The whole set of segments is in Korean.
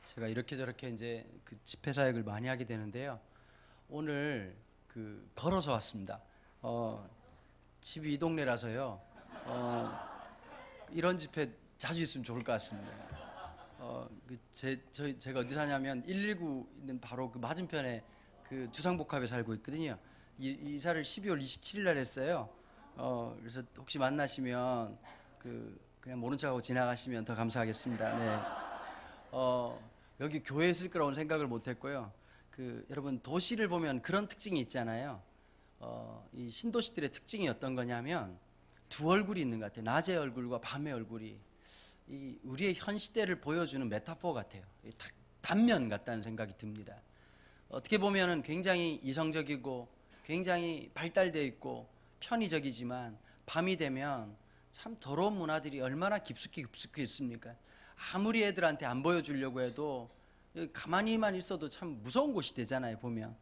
제가 이렇게 저렇게 이제 그 집회 사역을 많이 하게 되는데요. 오늘 걸어서 왔습니다. 집이 이 동네라서요. 이런 집회 자주 있으면 좋을 것 같습니다. 제가 어디 사냐면 119 있는 바로 그 맞은편에 그 주상복합에 살고 있거든요. 이사를 12월 27일 날 했어요. 그래서 혹시 만나시면 그냥 모른 척하고 지나가시면 더 감사하겠습니다. 네. 여기 교회에 있을 거라고는 생각을 못했고요. 여러분 도시를 보면 그런 특징이 있잖아요. 이 신도시들의 특징이 어떤 거냐면 두 얼굴이 있는 것 같아요. 낮의 얼굴과 밤의 얼굴이 우리의 현 시대를 보여주는 메타포 같아요. 단면 같다는 생각이 듭니다. 어떻게 보면은 굉장히 이성적이고 굉장히 발달되어 있고 편의적이지만 밤이 되면 참 더러운 문화들이 얼마나 깊숙이 있습니까? 아무리 애들한테 안 보여주려고 해도 가만히만 있어도 참 무서운 곳이 되잖아요. 보면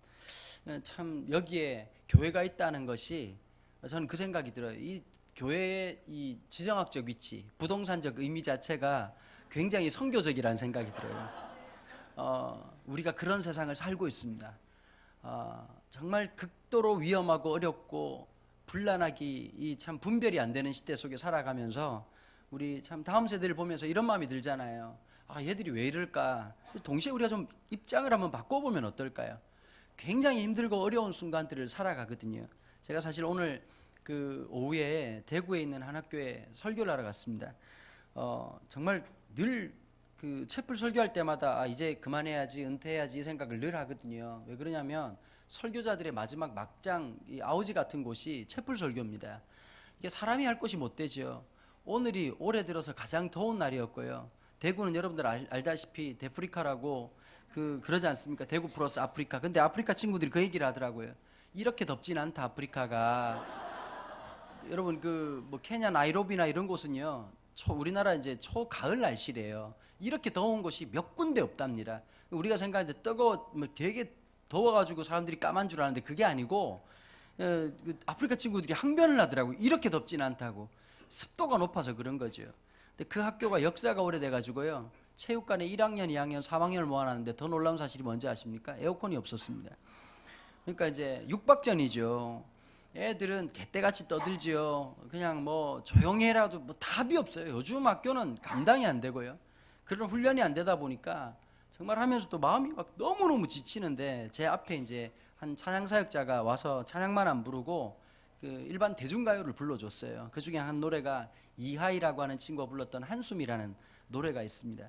참 여기에 교회가 있다는 것이 저는 그 생각이 들어요. 이 교회의 이 지정학적 위치, 부동산적 의미 자체가 굉장히 선교적이라는 생각이 들어요. 우리가 그런 세상을 살고 있습니다. 정말 극도로 위험하고 어렵고 분란하기 참 분별이 안 되는 시대 속에 살아가면서 우리 참 다음 세대를 보면서 이런 마음이 들잖아요. 얘들이 왜 이럴까? 동시에 우리가 좀 입장을 한번 바꿔보면 어떨까요? 굉장히 힘들고 어려운 순간들을 살아가거든요. 제가 사실 오늘 오후에 대구에 있는 한 학교에 설교를 하러 갔습니다. 정말 늘 채플 설교할 때마다 이제 그만해야지, 은퇴해야지 이 생각을 늘 하거든요. 왜 그러냐면 설교자들의 마지막 막장 이 아우지 같은 곳이 채플 설교입니다. 이게 사람이 할 것이 못 되죠. 오늘이 올해 들어서 가장 더운 날이었고요. 대구는 여러분들 알다시피 대프리카라고 그러지 않습니까? 대구 플러스 아프리카. 근데 아프리카 친구들이 그 얘기를 하더라고요. 이렇게 덥진 않다 아프리카가. 여러분 뭐 케냐 나이로비나 이런 곳은요 우리나라 이제 초가을 날씨래요. 이렇게 더운 곳이 몇 군데 없답니다. 우리가 생각할 때 되게 더워가지고 사람들이 까만 줄 아는데 그게 아니고 아프리카 친구들이 항변을 하더라고요. 이렇게 덥진 않다고. 습도가 높아서 그런 거죠. 근데 그 학교가 역사가 오래돼가지고요 체육관에 1학년, 2학년, 3학년을 모아놨는데 더 놀라운 사실이 뭔지 아십니까? 에어컨이 없었습니다. 그러니까 이제 육박전이죠. 애들은 개떼같이 떠들지요. 그냥 뭐 조용히 해라도 뭐 답이 없어요. 요즘 학교는 감당이 안 되고요. 그런 훈련이 안 되다 보니까 정말 하면서도 마음이 막 너무너무 지치는데 제 앞에 이제 한 찬양사역자가 와서 찬양만 안 부르고 일반 대중가요를 불러줬어요. 그 중에 한 노래가 이하이라고 하는 친구가 불렀던 한숨이라는 노래가 있습니다.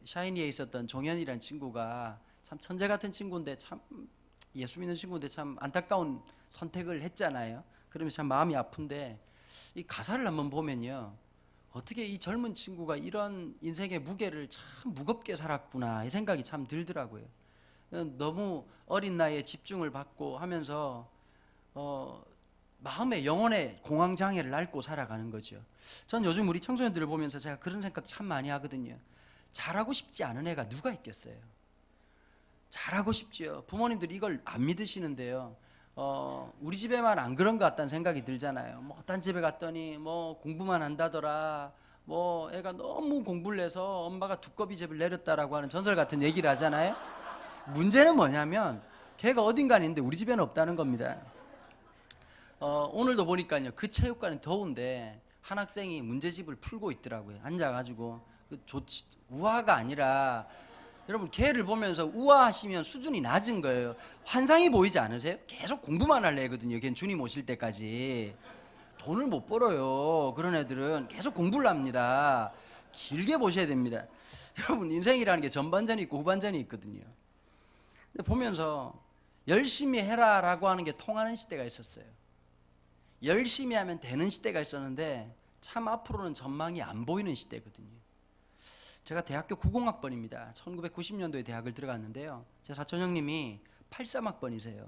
샤이니에 있었던 종현이라는 친구가 참 천재 같은 친구인데 참 예수 믿는 친구인데 참 안타까운 선택을 했잖아요. 그러면 참 마음이 아픈데 이 가사를 한번 보면요 어떻게 이 젊은 친구가 이런 인생의 무게를 참 무겁게 살았구나 이 생각이 참 들더라고요. 너무 어린 나이에 집중을 받고 하면서 마음의 영혼의 공황장애를 앓고 살아가는 거죠. 전 요즘 우리 청소년들을 보면서 제가 그런 생각 참 많이 하거든요. 잘하고 싶지 않은 애가 누가 있겠어요. 잘하고 싶지요. 부모님들이 이걸 안 믿으시는데요. 우리 집에만 안 그런 것 같다는 생각이 들잖아요. 뭐 어떤 집에 갔더니 뭐 공부만 한다더라. 뭐 애가 너무 공부를 해서 엄마가 두꺼비 잽을 내렸다라고 하는 전설 같은 얘기를 하잖아요. 문제는 뭐냐면 걔가 어딘가 있는데 우리 집에는 없다는 겁니다. 오늘도 보니까요 그 체육관은 더운데 한 학생이 문제집을 풀고 있더라고요. 앉아가지고 우아가 아니라 여러분 걔를 보면서 우아하시면 수준이 낮은 거예요. 환상이 보이지 않으세요? 계속 공부만 할래 하거든요. 걔는 주님 오실 때까지. 돈을 못 벌어요. 그런 애들은 계속 공부를 합니다. 길게 보셔야 됩니다. 여러분 인생이라는 게 전반전이 있고 후반전이 있거든요. 근데 보면서 열심히 해라라고 하는 게 통하는 시대가 있었어요. 열심히 하면 되는 시대가 있었는데 참 앞으로는 전망이 안 보이는 시대거든요. 제가 대학교 90학번입니다. 1990년도에 대학을 들어갔는데요. 제 사촌 형님이 83학번이세요.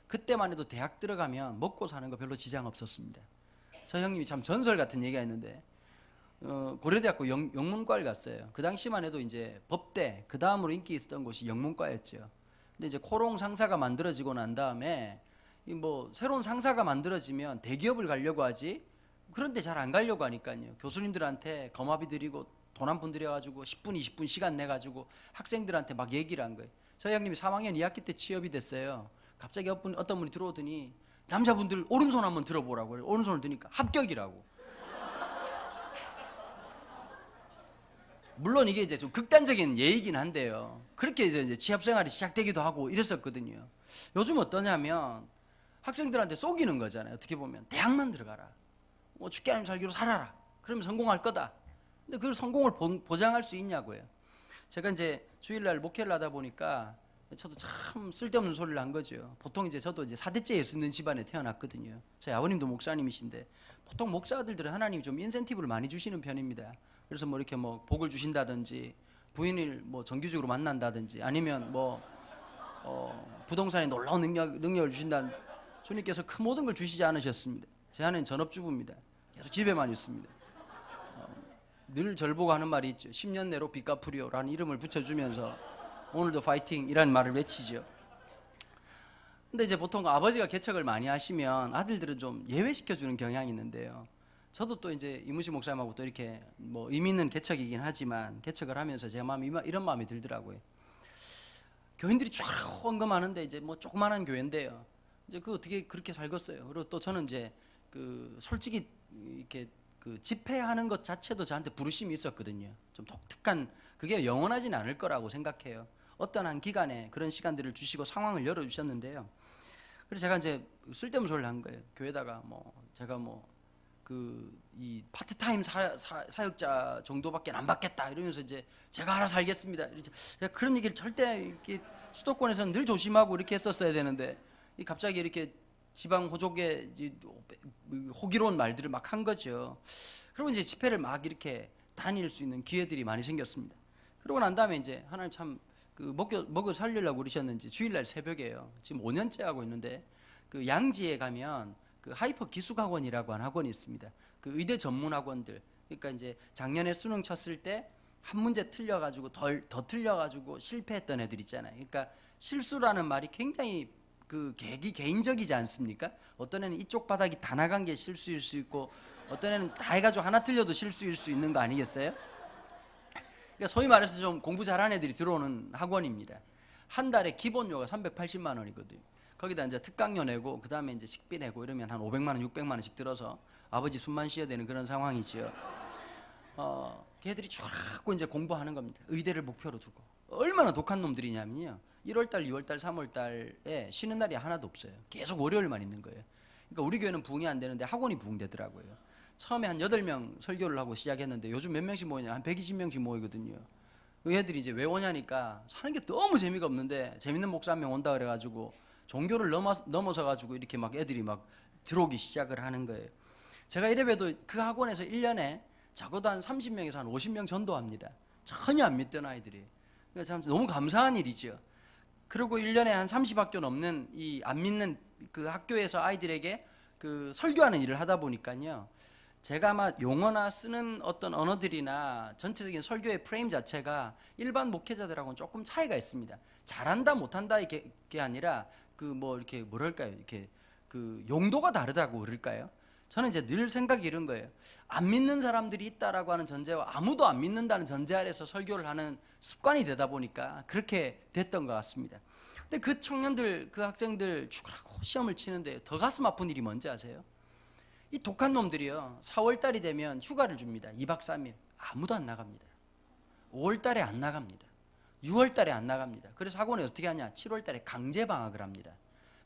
그때만 해도 대학 들어가면 먹고 사는 거 별로 지장 없었습니다. 저 형님이 참 전설 같은 얘기가 있는데 고려대학교 영문과를 갔어요. 그 당시만 해도 이제 법대 그 다음으로 인기 있었던 곳이 영문과였죠. 근데 이제 코롱 상사가 만들어지고 난 다음에 뭐 새로운 상사가 만들어지면 대기업을 가려고 하지 그런데 잘 안 가려고 하니까요. 교수님들한테 거마비 드리고 돈 한 푼 들여가지고 10분 20분 시간 내가지고 학생들한테 막 얘기를 한 거예요. 저희 형님이 3학년 2학기 때 취업이 됐어요. 갑자기 어떤 분이 들어오더니 남자분들 오른손 한번 들어보라고 그래요. 오른손을 드니까 합격이라고. 물론 이게 이제 좀 극단적인 예이긴 한데요. 그렇게 이제 취업 생활이 시작되기도 하고 이랬었거든요. 요즘 어떠냐면 학생들한테 속이는 거잖아요. 어떻게 보면 대학만 들어가라. 뭐 죽기 아니면 살기로 살아라. 그러면 성공할 거다. 근데 그 성공을 보장할 수 있냐고요. 제가 이제 주일날 목회를 하다 보니까 저도 참 쓸데없는 소리를 한 거죠. 보통 이제 저도 이제 4대째 예수 있는 집안에 태어났거든요. 저희 아버님도 목사님이신데 보통 목사 아들들은 하나님이 좀 인센티브를 많이 주시는 편입니다. 그래서 뭐 이렇게 뭐 복을 주신다든지 부인을 뭐 정기적으로 만난다든지 아니면 뭐 부동산에 놀라운 능력을 주신다는 주님께서 그 모든 걸 주시지 않으셨습니다. 제 아내는 전업주부입니다. 계속 집에만 있습니다. 늘 절 보고 하는 말이 있죠. 10년 내로 빚 갚으리오라는 이름을 붙여주면서 오늘도 파이팅이라는 말을 외치죠. 근데 이제 보통 아버지가 개척을 많이 하시면 아들들은 좀 예외시켜주는 경향이 있는데요. 저도 또 이제 이문식 목사님하고 또 이렇게 뭐 의미 있는 개척이긴 하지만 개척을 하면서 제 마음이 이런 마음이 들더라고요. 교인들이 쫙 헌금하는데 이제 뭐 조그마한 교회인데요. 이제 그 어떻게 그렇게 살겠어요. 그리고 또 저는 이제 그 솔직히 이렇게 그 집회하는 것 자체도 저한테 부르심이 있었거든요. 좀 독특한 그게 영원하지는 않을 거라고 생각해요. 어떤 한 기간에 그런 시간들을 주시고 상황을 열어주셨는데요. 그래서 제가 이제 쓸데없는 소리를 한 거예요. 교회다가 뭐 제가 뭐 그 이 파트타임 사역자 정도밖에 안 받겠다 이러면서 이제 제가 알아서 살겠습니다. 제가 그런 얘기를 절대 이렇게 수도권에서는 늘 조심하고 이렇게 했었어야 되는데 갑자기 이렇게 지방 호족의 호기로운 말들을 막 한 거죠. 그리고 이제 집회를 막 이렇게 다닐 수 있는 기회들이 많이 생겼습니다. 그러고 난 다음에 이제 하나님 참 그 먹여 살리려고 그러셨는지 주일날 새벽에요. 지금 5년째 하고 있는데 그 양지에 가면 그 하이퍼 기숙학원이라고 하는 학원이 있습니다. 그 의대 전문 학원들. 그러니까 이제 작년에 수능 쳤을 때 한 문제 틀려가지고 더 틀려가지고 실패했던 애들 있잖아요. 그러니까 실수라는 말이 굉장히 그 개인적이지 않습니까? 어떤 애는 이쪽 바닥이 다 나간 게 실수일 수 있고 어떤 애는 다 해가지고 하나 틀려도 실수일 수 있는 거 아니겠어요? 그러니까 소위 말해서 좀 공부 잘하는 애들이 들어오는 학원입니다. 한 달에 기본료가 380만 원이거든요. 거기다 이제 특강료 내고 그 다음에 이제 식비 내고 이러면 한 500만 원, 600만 원씩 들어서 아버지 숨만 쉬어야 되는 그런 상황이죠. 걔들이 쫙 이제 공부하는 겁니다. 의대를 목표로 두고. 얼마나 독한 놈들이냐면요. 1월달, 2월달, 3월달에 쉬는 날이 하나도 없어요. 계속 월요일만 있는 거예요. 그러니까 우리 교회는 부흥이 안 되는데 학원이 부흥되더라고요. 처음에 한 8명 설교를 하고 시작했는데 요즘 몇 명씩 모이냐? 한 120명씩 모이거든요. 그 애들이 이제 왜 오냐니까 사는 게 너무 재미가 없는데 재밌는 목사 한 명 온다 그래가지고 종교를 넘어서 가지고 이렇게 막 애들이 막 들어오기 시작을 하는 거예요. 제가 이래봬도 그 학원에서 1년에 적어도 한 30명에서 한 50명 전도합니다. 전혀 안 믿던 아이들이. 그러니까 참 너무 감사한 일이죠. 그리고 1년에 한 30학교 넘는 이 안 믿는 그 학교에서 아이들에게 그 설교하는 일을 하다 보니까요. 제가 아마 용어나 쓰는 어떤 언어들이나 전체적인 설교의 프레임 자체가 일반 목회자들하고는 조금 차이가 있습니다. 잘한다 못한다 이게 아니라 그 뭐 이렇게 뭐랄까요? 이렇게 그 용도가 다르다고 그럴까요? 저는 이제 늘 생각이 이런 거예요. 안 믿는 사람들이 있다라고 하는 전제와 아무도 안 믿는다는 전제 아래서 설교를 하는 습관이 되다 보니까 그렇게 됐던 것 같습니다. 근데 그 청년들, 그 학생들 죽으라고 시험을 치는데 더 가슴 아픈 일이 뭔지 아세요? 이 독한 놈들이요. 4월달이 되면 휴가를 줍니다. 2박 3일. 아무도 안 나갑니다. 5월달에 안 나갑니다. 6월달에 안 나갑니다. 그래서 학원에 어떻게 하냐? 7월달에 강제 방학을 합니다.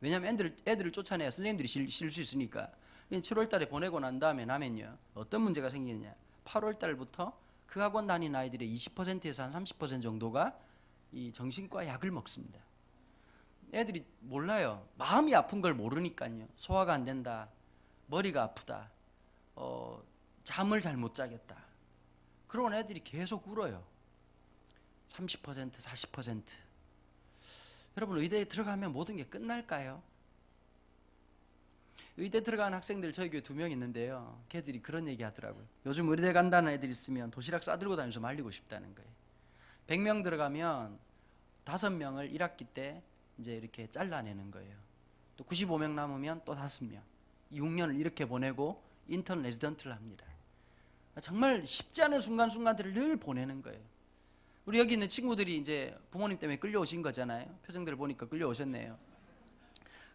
왜냐하면 애들을 쫓아내야 선생님들이 쉴 수 있으니까. 7월달에 보내고 난 다음에 나면요. 어떤 문제가 생기느냐? 8월달부터 그 학원 다니는 아이들의 20%에서 한 30% 정도가 이 정신과 약을 먹습니다. 애들이 몰라요. 마음이 아픈 걸 모르니까요. 소화가 안 된다. 머리가 아프다. 잠을 잘 못 자겠다. 그런 애들이 계속 울어요. 30%, 40%. 여러분 의대에 들어가면 모든 게 끝날까요? 의대 들어가는 학생들 저희 교회 2명 있는데요. 걔들이 그런 얘기 하더라고요. 요즘 의대 간다는 애들 있으면 도시락 싸들고 다니면서 말리고 싶다는 거예요. 100명 들어가면 5명을 1학기 때 이제 이렇게 잘라내는 거예요. 또 95명 남으면 또 5명. 6년을 이렇게 보내고 인턴 레지던트를 합니다. 정말 쉽지 않은 순간순간들을 늘 보내는 거예요. 우리 여기 있는 친구들이 이제 부모님 때문에 끌려오신 거잖아요. 표정들을 보니까 끌려오셨네요.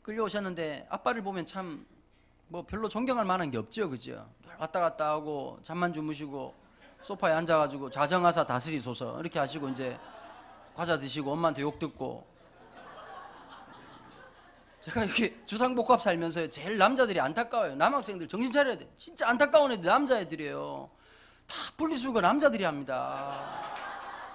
끌려오셨는데 아빠를 보면 참 뭐 별로 존경할 만한 게 없죠, 그죠? 왔다 갔다 하고 잠만 주무시고 소파에 앉아가지고 자정하사 다스리소서 이렇게 하시고 이제 과자 드시고 엄마한테 욕 듣고. 제가 이렇게 주상복합 살면서 제일 남자들이 안타까워요. 남학생들 정신 차려야 돼. 진짜 안타까운 애들 남자애들이에요. 다 분리수거 남자들이 합니다.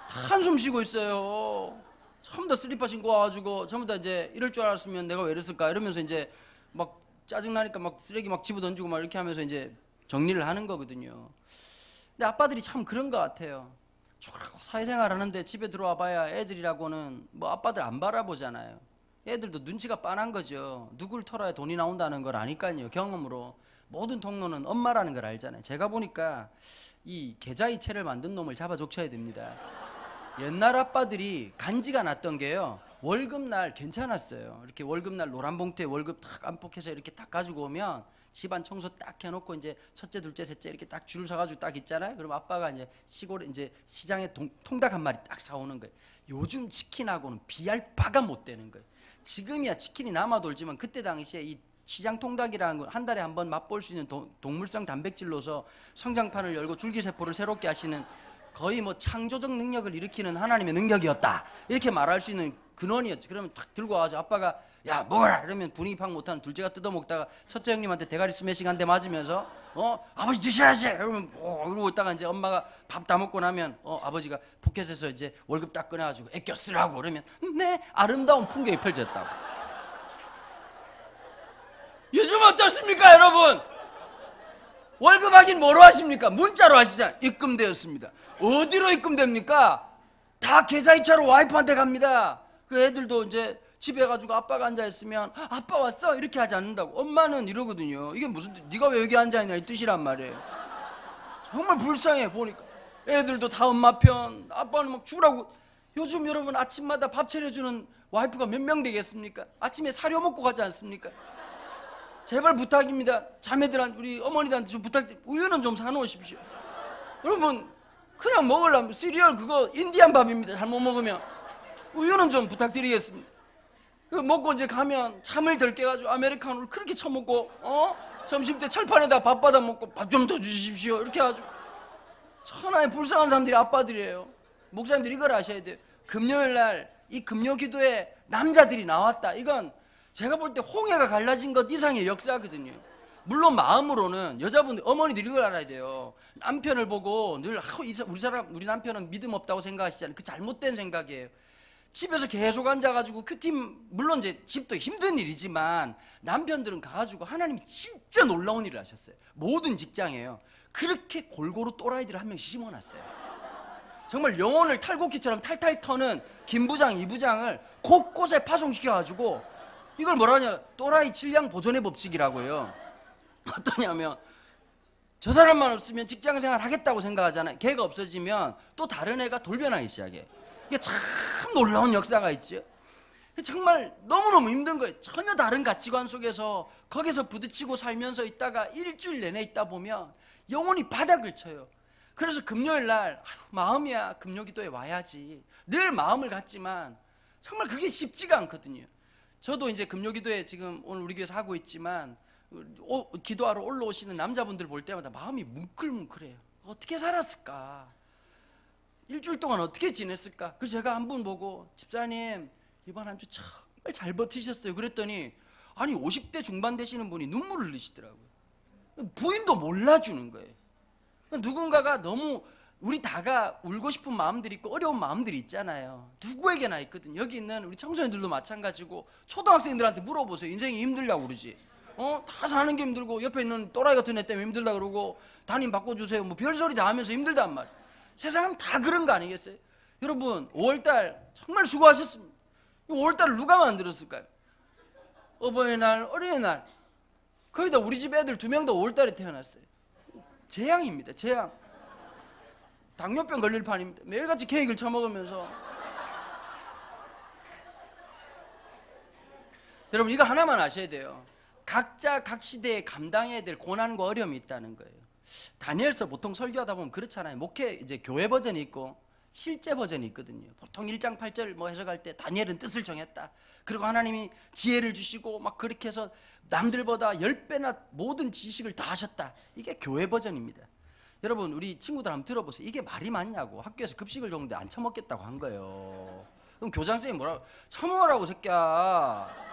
다 한숨 쉬고 있어요. 전부 다 슬리퍼 신고 와가지고 전부 다 이제 이럴 줄 알았으면 내가 왜 이랬을까 이러면서 이제 막 짜증나니까 막 쓰레기 막 집어 던지고 막 이렇게 하면서 이제 정리를 하는 거거든요. 근데 아빠들이 참 그런 것 같아요. 죽으라고 사회생활 하는데 집에 들어와 봐야 애들이라고는 뭐 아빠들 안 바라보잖아요. 애들도 눈치가 빤한 거죠. 누굴 털어야 돈이 나온다는 걸 아니까요. 경험으로 모든 통로는 엄마라는 걸 알잖아요. 제가 보니까 이 계좌이체를 만든 놈을 잡아 족쳐야 됩니다. 옛날 아빠들이 간지가 났던 게요, 월급날 괜찮았어요. 이렇게 월급날 노란 봉투에 월급 탁 안폭해서 이렇게 딱 가지고 오면 집안 청소 딱 해놓고 이제 첫째, 둘째, 셋째 이렇게 딱 줄 서가지고 딱 있잖아요. 그럼 아빠가 이제 시골에 이제 시장에 통닭 한 마리 딱 사오는 거예요. 요즘 치킨하고는 비할 바가 못 되는 거예요. 지금이야 치킨이 남아 돌지만 그때 당시에 이 시장 통닭이라는 건 한 달에 한 번 맛볼 수 있는 동물성 단백질로서 성장판을 열고 줄기세포를 새롭게 하시는 거의 뭐 창조적 능력을 일으키는 하나님의 능력이었다 이렇게 말할 수 있는 근원이었지. 그러면 탁 들고 와가지고 아빠가 야 먹어라 이러면 분위기 파악 못하는 둘째가 뜯어먹다가 첫째 형님한테 대가리 스매싱 한 대 맞으면서 아버지 드셔야지 이러면 이러고 있다가 이제 엄마가 밥 다 먹고 나면 아버지가 포켓에서 이제 월급 딱 꺼내가지고 애껴 쓰라고 그러면 네 아름다운 풍경이 펼쳐졌다고. 요즘 어떻습니까 여러분? 월급 확인 뭐로 하십니까? 문자로 하시잖아요. 입금되었습니다. 어디로 입금됩니까? 다 계좌이체로 와이프한테 갑니다. 그 애들도 이제 집에 가지고 아빠가 앉아있으면 아빠 왔어? 이렇게 하지 않는다고. 엄마는 이러거든요. 이게 무슨 네가 왜 여기 앉아있냐 이 뜻이란 말이에요. 정말 불쌍해 보니까. 애들도 다 엄마 편, 아빠는 막 죽으라고. 요즘 여러분 아침마다 밥 차려주는 와이프가 몇 명 되겠습니까? 아침에 사료 먹고 가지 않습니까? 제발 부탁입니다. 자매들한테 우리 어머니들한테 좀 부탁드립니다. 우유는 좀 사놓으십시오. 여러분 그냥 먹으려면 시리얼 그거 인디안 밥입니다. 잘못 먹으면. 우유는 좀 부탁드리겠습니다. 그 먹고 이제 가면 잠을 덜 깨가지고 아메리카노를 그렇게 처먹고 점심때 철판에다 밥 받아 먹고 밥 좀 더 주십시오 이렇게 해가지고 천하의 불쌍한 사람들이 아빠들이에요. 목사님들이 이걸 아셔야 돼요. 금요일날 이 금요기도에 남자들이 나왔다. 이건 제가 볼 때 홍해가 갈라진 것 이상의 역사거든요. 물론 마음으로는 여자분들 어머니들이 이걸 알아야 돼요. 남편을 보고 늘 우리 남편은 믿음 없다고 생각하시잖아요. 그 잘못된 생각이에요. 집에서 계속 앉아가지고 큐팀 물론 이제 집도 힘든 일이지만 남편들은 가가지고 하나님이 진짜 놀라운 일을 하셨어요. 모든 직장에요. 그렇게 골고루 또라이들을 한 명씩 심어놨어요. 정말 영혼을 탈곡기처럼 탈탈 터는 김 부장, 이 부장을 곳곳에 파송시켜가지고 이걸 뭐라 하냐 또라이 질량 보존의 법칙이라고요. 어떠냐면 저 사람만 없으면 직장생활 하겠다고 생각하잖아요. 걔가 없어지면 또 다른 애가 돌변하기 시작해. 이게 참 놀라운 역사가 있죠. 정말 너무너무 힘든 거예요. 전혀 다른 가치관 속에서 거기서 부딪히고 살면서 있다가 일주일 내내 있다 보면 영혼이 바닥을 쳐요. 그래서 금요일 날 마음이야 금요기도에 와야지 늘 마음을 갖지만 정말 그게 쉽지가 않거든요. 저도 이제 금요기도에 지금 오늘 우리 교회에서 하고 있지만 기도하러 올라오시는 남자분들 볼 때마다 마음이 뭉클뭉클해요. 어떻게 살았을까? 일주일 동안 어떻게 지냈을까? 그래서 제가 한 분 보고 집사님 이번 한 주 정말 잘 버티셨어요. 그랬더니 아니 50대 중반 되시는 분이 눈물을 흘리시더라고요. 부인도 몰라주는 거예요. 누군가가 너무 우리 다가 울고 싶은 마음들이 있고 어려운 마음들이 있잖아요. 누구에게나 있거든. 여기 있는 우리 청소년들도 마찬가지고 초등학생들한테 물어보세요. 인생이 힘들다고 그러지. 다 사는 게 힘들고 옆에 있는 또라이 같은 애 때문에 힘들다 그러고 담임 바꿔주세요. 뭐 별소리 다 하면서 힘들단 말이에요. 세상은 다 그런 거 아니겠어요? 여러분 5월달 정말 수고하셨습니다. 5월달을 누가 만들었을까요? 어버이날, 어린이날 거의 다 우리 집 애들 2명 다 5월달에 태어났어요. 재앙입니다. 재앙. 당뇨병 걸릴 판입니다. 매일같이 케이크를 처먹으면서. 여러분 이거 하나만 아셔야 돼요. 각자 각 시대에 감당해야 될 고난과 어려움이 있다는 거예요. 다니엘서 보통 설교하다 보면 그렇잖아요. 목회 이제 교회 버전이 있고 실제 버전이 있거든요. 보통 1장 8절 뭐 해석할 때 다니엘은 뜻을 정했다. 그리고 하나님이 지혜를 주시고 막 그렇게 해서 남들보다 10배나 모든 지식을 다 하셨다. 이게 교회 버전입니다. 여러분 우리 친구들 한번 들어보세요. 이게 말이 맞냐고. 학교에서 급식을 줬는데 안 처먹겠다고 한 거예요. 그럼 교장선생님이 뭐라고? 처먹으라고 새끼야.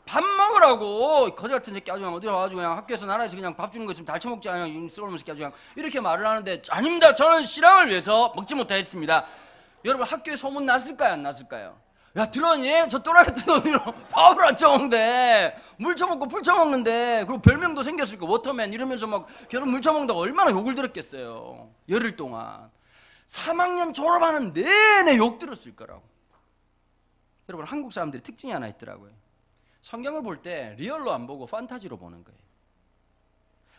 밥 먹으라고. 거지 같은 새끼 아주 그냥 어디 와가지고 그냥 학교에서 나라에서 그냥 밥 주는 거 지금 다 처먹지 않아요. 썰어놓은 새끼 아주 그냥 이렇게 말을 하는데 아닙니다. 저는 신앙을 위해서 먹지 못하겠습니다. 여러분 학교에 소문 났을까요? 안 났을까요? 야 들었니? 저 또라이 같은 놈이로 밥을 안 처먹는데 물 처먹고 풀 처먹는데 그리고 별명도 생겼을 거 워터맨 이러면서 막 계속 물 처먹다가 얼마나 욕을 들었겠어요. 열흘 동안 3학년 졸업하는 내내 욕 들었을 거라고. 여러분 한국 사람들의 특징이 하나 있더라고요. 성경을 볼 때 리얼로 안 보고 판타지로 보는 거예요.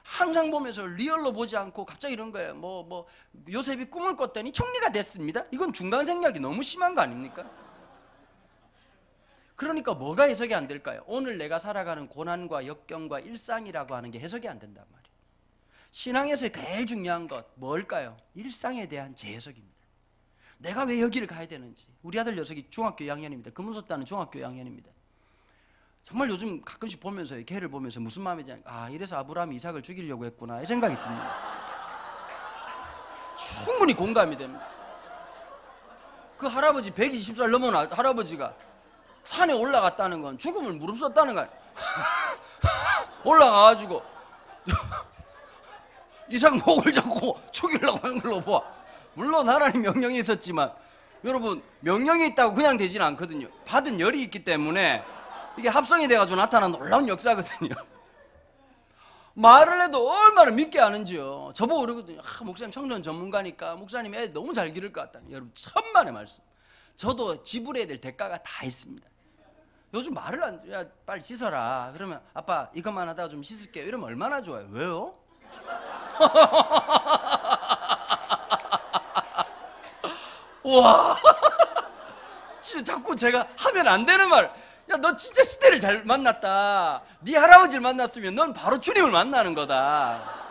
항상 보면서 리얼로 보지 않고 갑자기 이런 거예요. 뭐 요셉이 꿈을 꿨더니 총리가 됐습니다. 이건 중간 생략이 너무 심한 거 아닙니까? 그러니까 뭐가 해석이 안 될까요? 오늘 내가 살아가는 고난과 역경과 일상이라고 하는 게 해석이 안 된단 말이에요. 신앙에서 제일 중요한 것 뭘까요? 일상에 대한 재해석입니다. 내가 왜 여기를 가야 되는지. 우리 아들 녀석이 중학교 2학년입니다. 금은소따는 중학교 2학년입니다. 정말 요즘 가끔씩 보면서 걔를 보면서 무슨 마음이지? 아 이래서 아브라함이 이삭을 죽이려고 했구나 이 생각이 듭니다. 충분히 공감이 됩니다. 그 할아버지 120살 넘은 할아버지가 산에 올라갔다는 건 죽음을 무릅썼다는 거야. 올라가가지고 이삭 목을 잡고 죽이려고 하는 걸로 봐. 물론 하나님 명령이 있었지만 여러분 명령이 있다고 그냥 되지는 않거든요. 받은 열이 있기 때문에 이게 합성이 돼가지고 나타난 놀라운 역사거든요. 말을 해도 얼마나 믿게 하는지요. 저보고 그러거든요. 목사님 청년 전문가니까 목사님 애 너무 잘 기를 것 같다. 여러분 천만의 말씀. 저도 지불해야 될 대가가 다 있습니다. 요즘 말을 안 야 빨리 씻어라. 그러면 아빠 이것만 하다가 좀 씻을게요. 이러면 얼마나 좋아요. 왜요? 와 진짜 자꾸 제가 하면 안 되는 말. 야 너 진짜 시대를 잘 만났다. 네 할아버지를 만났으면 넌 바로 주님을 만나는 거다.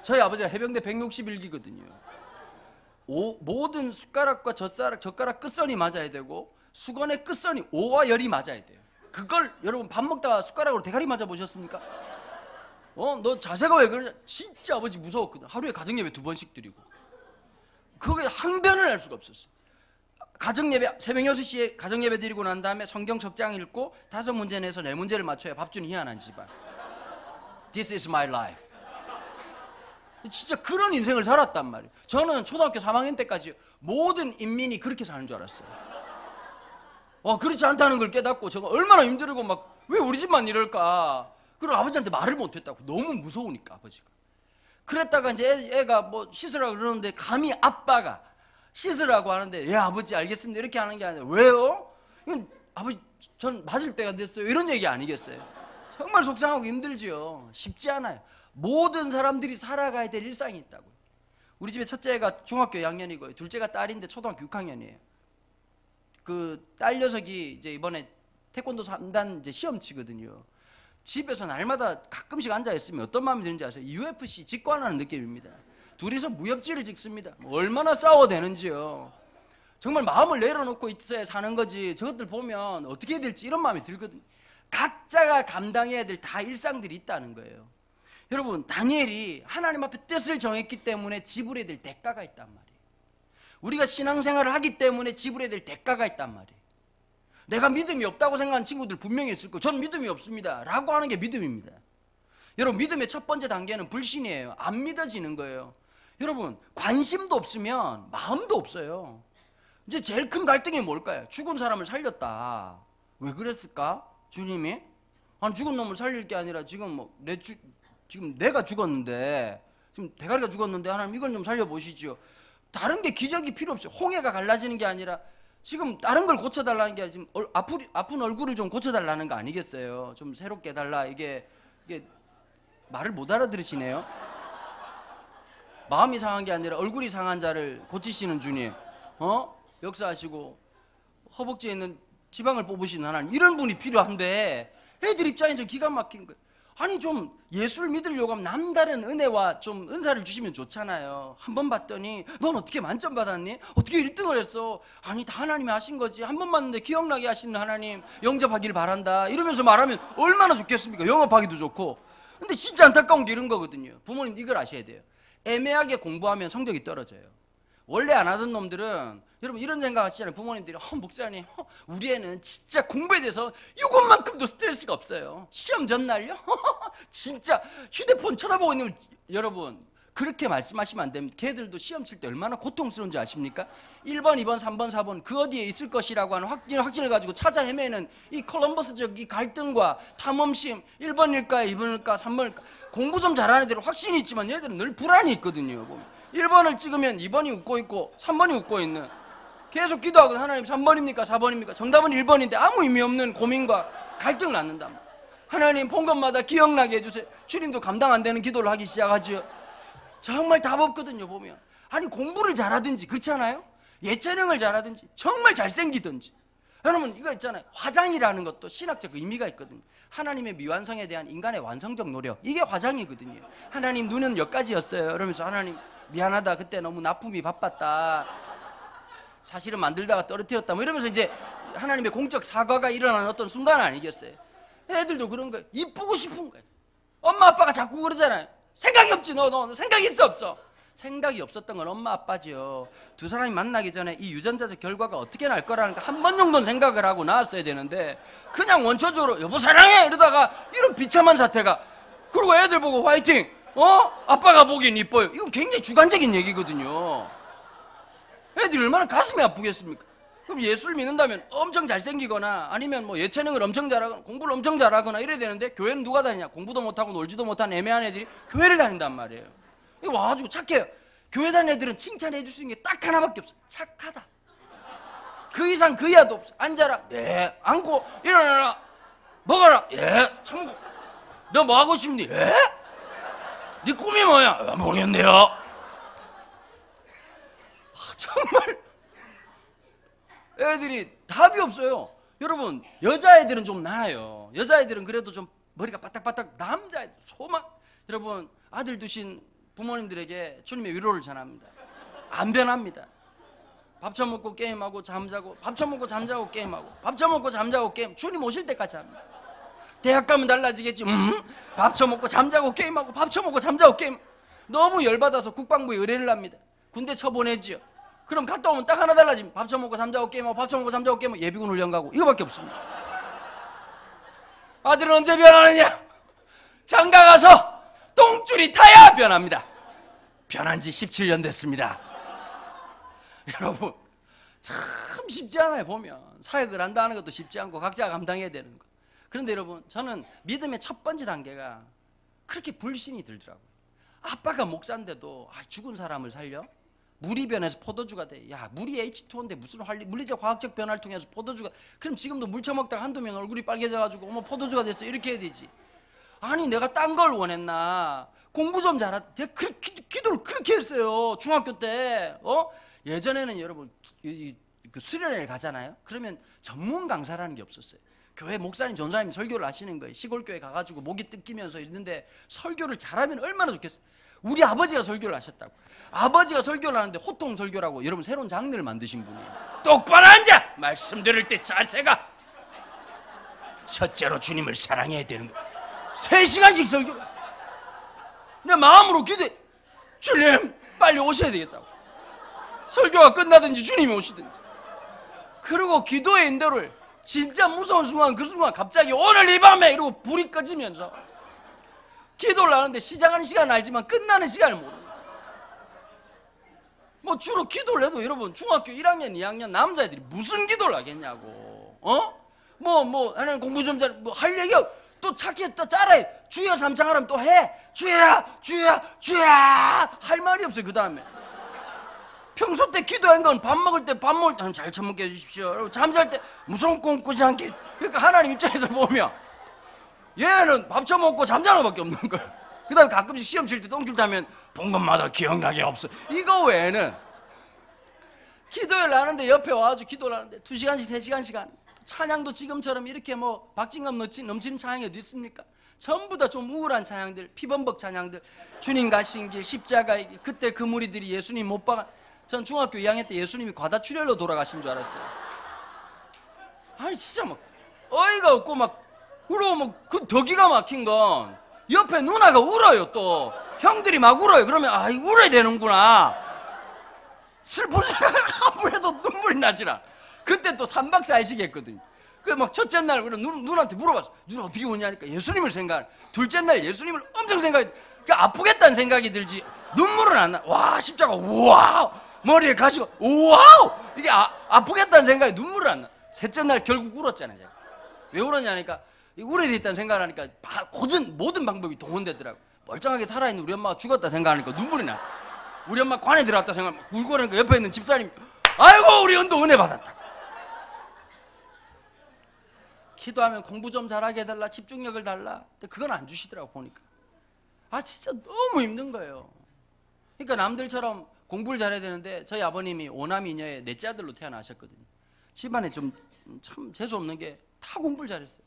저희 아버지가 해병대 161기거든요 모든 숟가락과 젓가락 끝선이 맞아야 되고 수건의 끝선이 오와 열이 맞아야 돼요. 그걸 여러분 밥 먹다가 숟가락으로 대가리 맞아 보셨습니까? 너 자세가 왜 그러냐. 진짜 아버지 무서웠거든. 하루에 가정예배 2번씩 드리고 그게 항변을 할 수가 없었어요. 가정예배 새벽 6시에 가정예배 드리고 난 다음에 성경 적장 읽고 5문제 내서 4문제를 맞춰야 밥 주는 희한한 집안. This is my life. 진짜 그런 인생을 살았단 말이에요. 저는 초등학교 3학년 때까지 모든 인민이 그렇게 사는 줄 알았어요. 그렇지 않다는 걸 깨닫고 제가 얼마나 힘들고 막 왜 우리 집만 이럴까. 그리고 아버지한테 말을 못했다고. 너무 무서우니까 아버지가. 그랬다가 이제 애가 뭐 씻으라고 그러는데 감히 아빠가 씻으라고 하는데 예 아버지 알겠습니다 이렇게 하는 게 아니라 왜요? 이건 아버지 전 맞을 때가 됐어요 이런 얘기 아니겠어요? 정말 속상하고 힘들지요. 쉽지 않아요. 모든 사람들이 살아가야 될 일상이 있다고요. 우리 집에 첫째가 중학교 2학년이고 둘째가 딸인데 초등학교 6학년이에요. 그 딸 녀석이 이제 이번에 태권도 3단 이제 시험 치거든요. 집에서 날마다 가끔씩 앉아 있으면 어떤 마음이 드는지 아세요? UFC 직관하는 느낌입니다. 둘이서 무협지를 찍습니다. 얼마나 싸워대는지요. 정말 마음을 내려놓고 있어야 사는 거지. 저것들 보면 어떻게 해야 될지 이런 마음이 들거든요. 각자가 감당해야 될 다 일상들이 있다는 거예요. 여러분 다니엘이 하나님 앞에 뜻을 정했기 때문에 지불해야 될 대가가 있단 말이에요. 우리가 신앙생활을 하기 때문에 지불해야 될 대가가 있단 말이에요. 내가 믿음이 없다고 생각하는 친구들 분명히 있을 거예요. 저는 믿음이 없습니다 라고 하는 게 믿음입니다. 여러분 믿음의 첫 번째 단계는 불신이에요. 안 믿어지는 거예요. 여러분 관심도 없으면 마음도 없어요. 이제 제일 큰 갈등이 뭘까요? 죽은 사람을 살렸다. 왜 그랬을까? 주님이 죽은 놈을 살릴 게 아니라 지금 지금 내가 죽었는데 지금 대가리가 죽었는데 하나님 이걸 좀 살려보시죠. 다른 게 기적이 필요 없어요. 홍해가 갈라지는 게 아니라 지금 다른 걸 고쳐달라는 게 아니라 지금 아픈 얼굴을 좀 고쳐달라는 거 아니겠어요? 좀 새롭게 해달라. 이게 말을 못 알아들으시네요. 마음이 상한 게 아니라 얼굴이 상한 자를 고치시는 주님, 역사하시고 허벅지에 있는 지방을 뽑으시는 하나님, 이런 분이 필요한데 애들 입장에서 기가 막힌 거예요. 아니 좀 예수를 믿으려고 하면 남다른 은혜와 좀 은사를 주시면 좋잖아요. 한 번 봤더니 넌 어떻게 만점 받았니? 어떻게 1등을 했어? 아니 다 하나님이 하신 거지. 한 번 봤는데 기억나게 하시는 하나님 영접하기를 바란다 이러면서 말하면 얼마나 좋겠습니까? 영업하기도 좋고. 근데 진짜 안타까운 게 이런 거거든요. 부모님 이걸 아셔야 돼요. 애매하게 공부하면 성적이 떨어져요. 원래 안 하던 놈들은 여러분 이런 생각 하시잖아요. 부모님들이 목사님 우리 애는 진짜 공부에 대해서 이것만큼도 스트레스가 없어요. 시험 전날요? 진짜 휴대폰 쳐다보고 있는 여러분 그렇게 말씀하시면 안 됩니다. 걔들도 시험 칠 때 얼마나 고통스러운지 아십니까? 1번, 2번, 3번, 4번 그 어디에 있을 것이라고 하는 확신을 가지고 찾아 헤매는 이 콜럼버스적 이 갈등과 탐험심 1번일까 2번일까 3번일까 공부 좀 잘하는 애들은 확신이 있지만 얘들은 늘 불안이 있거든요. 보면. 1번을 찍으면 2번이 웃고 있고 3번이 웃고 있는 계속 기도하고 하나님 3번입니까 4번입니까 정답은 1번인데 아무 의미 없는 고민과 갈등을 낳는다. 하나님 본 것마다 기억나게 해주세요. 주님도 감당 안 되는 기도를 하기 시작하죠. 정말 답 없거든요. 보면 아니 공부를 잘하든지 그렇지 않아요? 예체능을 잘하든지 정말 잘생기든지 여러분 이거 있잖아요. 화장이라는 것도 신학적 의미가 있거든요. 하나님의 미완성에 대한 인간의 완성적 노력 이게 화장이거든요. 하나님 눈은 여기까지였어요. 그러면서 하나님 미안하다 그때 너무 납품이 바빴다 사실은 만들다가 떨어뜨렸다 뭐 이러면서 이제 하나님의 공적 사과가 일어나는 어떤 순간 아니겠어요? 애들도 그런 거예요. 이쁘고 싶은 거예요. 엄마 아빠가 자꾸 그러잖아요. 생각이 없지 너 생각이 있어 없어? 생각이 없었던 건 엄마 아빠죠. 두 사람이 만나기 전에 이 유전자적 결과가 어떻게 날 거라는 거 한 번 정도는 생각을 하고 나왔어야 되는데 그냥 원초적으로 여보 사랑해 이러다가 이런 비참한 사태가 그리고 애들 보고 화이팅 아빠가 보기엔 이뻐요 이건 굉장히 주관적인 얘기거든요. 애들이 얼마나 가슴이 아프겠습니까? 그럼 예수를 믿는다면 엄청 잘생기거나 아니면 뭐 예체능을 엄청 잘하거나 공부를 엄청 잘하거나 이래야 되는데 교회는 누가 다니냐? 공부도 못하고 놀지도 못한 애매한 애들이 교회를 다닌단 말이에요. 이거 와가지고 착해요. 교회 다니는 애들은 칭찬해 줄 수 있는 게 딱 하나밖에 없어. 착하다. 그 이상 그 이하도 없어. 앉아라. 네. 앉고 일어나라. 먹어라. 예. 참고. 너 뭐 하고 싶니? 예? 네 꿈이 뭐야? 모르겠네요. 정말 애들이 답이 없어요. 여러분 여자애들은 좀 나아요. 여자애들은 그래도 좀 머리가 바닥바닥 남자애들 소망 여러분 아들 두신 부모님들에게 주님의 위로를 전합니다. 안 변합니다. 밥 처먹고 게임하고 잠자고 밥 처먹고 잠자고 게임하고 밥 처먹고 잠자고 게임 주님 오실 때까지 합니다. 대학 가면 달라지겠지. 밥 처먹고 잠자고 게임하고 밥 처먹고 잠자고 게임 너무 열받아서 국방부에 의뢰를 합니다. 군대 쳐보내지요. 그럼 갔다 오면 딱 하나 달라지면 밥 처먹고 잠자고 게임하고 밥 처먹고 잠자고 게임하고 예비군 훈련 가고 이거밖에 없습니다. 아들은 언제 변하느냐? 장가 가서 똥줄이 타야 변합니다. 변한 지 17년 됐습니다. 여러분 참 쉽지 않아요. 보면 사역을 한다는 것도 쉽지 않고 각자가 감당해야 되는 거. 그런데 여러분 저는 믿음의 첫 번째 단계가 그렇게 불신이 들더라고요. 아빠가 목사인데도 죽은 사람을 살려? 물이 변해서 포도주가 돼. 야 물이 H2O인데 무슨 물리적 화학적 변화를 통해서 포도주가 그럼 지금도 물 처먹다가 한두 명 얼굴이 빨개져가지고 어머 포도주가 됐어 이렇게 해야 되지. 아니 내가 딴 걸 원했나 공부 좀 잘하 제가 기도를 그렇게 했어요. 중학교 때 예전에는 여러분 그 수련회를 가잖아요. 그러면 전문 강사라는 게 없었어요. 교회 목사님 전사님 설교를 하시는 거예요. 시골교회 가가지고 목이 뜯기면서 있는데 설교를 잘하면 얼마나 좋겠어요. 우리 아버지가 설교를 하셨다고. 아버지가 설교를 하는데 호통 설교라고 여러분 새로운 장르를 만드신 분이에요. 똑바로 앉아! 말씀 들을 때 자세가 첫째로 주님을 사랑해야 되는 거예요. 3시간씩 설교. 내 마음으로 기도해. 주님 빨리 오셔야 되겠다고. 설교가 끝나든지 주님이 오시든지. 그리고 기도의 인도를 진짜 무서운 순간 그 순간 갑자기 오늘 이 밤에 이러고 불이 꺼지면서 기도를 하는데 시작하는 시간은 알지만 끝나는 시간을 모릅니다. 뭐 주로 기도를 해도 여러분 중학교 1학년 2학년 남자애들이 무슨 기도를 하겠냐고. 하나님 공부 좀 잘 뭐 할 얘기가 또 착해 또 따라해. 주여 삼창하라면 또 해. 주야 할 말이 없어요. 그 다음에 평소 때 기도한 건 밥 먹을 때 잘 처먹게 해주십시오. 잠잘 때 무서운 꿈 꾸지 않게. 그러니까 하나님 입장에서 보면 얘는 밥 처먹고 잠자는 것밖에 없는 거예요. 그 다음에 가끔씩 시험 칠 때 똥줄 타면 본 것마다 기억나게 없어. 이거 외에는 기도를 하는데 옆에 와가지고 기도를 하는데 2시간씩 3시간씩 하는 찬양도 지금처럼 이렇게 뭐 박진감 넘치는 찬양이 어디 있습니까? 전부 다 좀 우울한 찬양들, 피범벅 찬양들, 주님 가신 길, 십자가의 길. 그때 그 무리들이 예수님 못 박아. 전 중학교 2학년 때 예수님이 과다출혈로 돌아가신 줄 알았어요. 아니 진짜 막 어이가 없고 막 울어. 그 더 기가 막힌 건 옆에 누나가 울어요. 또 형들이 막 울어요. 그러면 아 울어야 되는구나. 슬픈 생각을 아무리 해도 눈물이 나지라. 그때 또 3박 4일씩 했거든요. 그 막 첫째 날 누나한테 물어봤어. 누나 어떻게 오냐니까 예수님을 생각. 둘째 날 예수님을 엄청 생각해. 그 아프겠다는 생각이 들지 눈물은 안 나. 와 십자가 우와 머리에 가시고 우와 이게 아프겠다는 생각에 눈물은 안 나. 셋째 날 결국 울었잖아요. 제가 왜 울었냐니까 울어야 되겠다는 생각을 하니까 모든 방법이 동원되더라고. 멀쩡하게 살아있는 우리 엄마가 죽었다 생각하니까 눈물이 나. 우리 엄마 관에 들어갔다 생각하면 울고 그러니까 옆에 있는 집사님이 아이고 우리 은도 은혜 받았다. 기도하면 공부 좀 잘하게 해달라, 집중력을 달라. 근데 그건 안 주시더라고. 보니까 아 진짜 너무 힘든 거예요. 그러니까 남들처럼 공부를 잘해야 되는데 저희 아버님이 오남 이녀의 넷째 아들로 태어나셨거든요. 집안에 좀 참 재수 없는 게 다 공부를 잘했어요.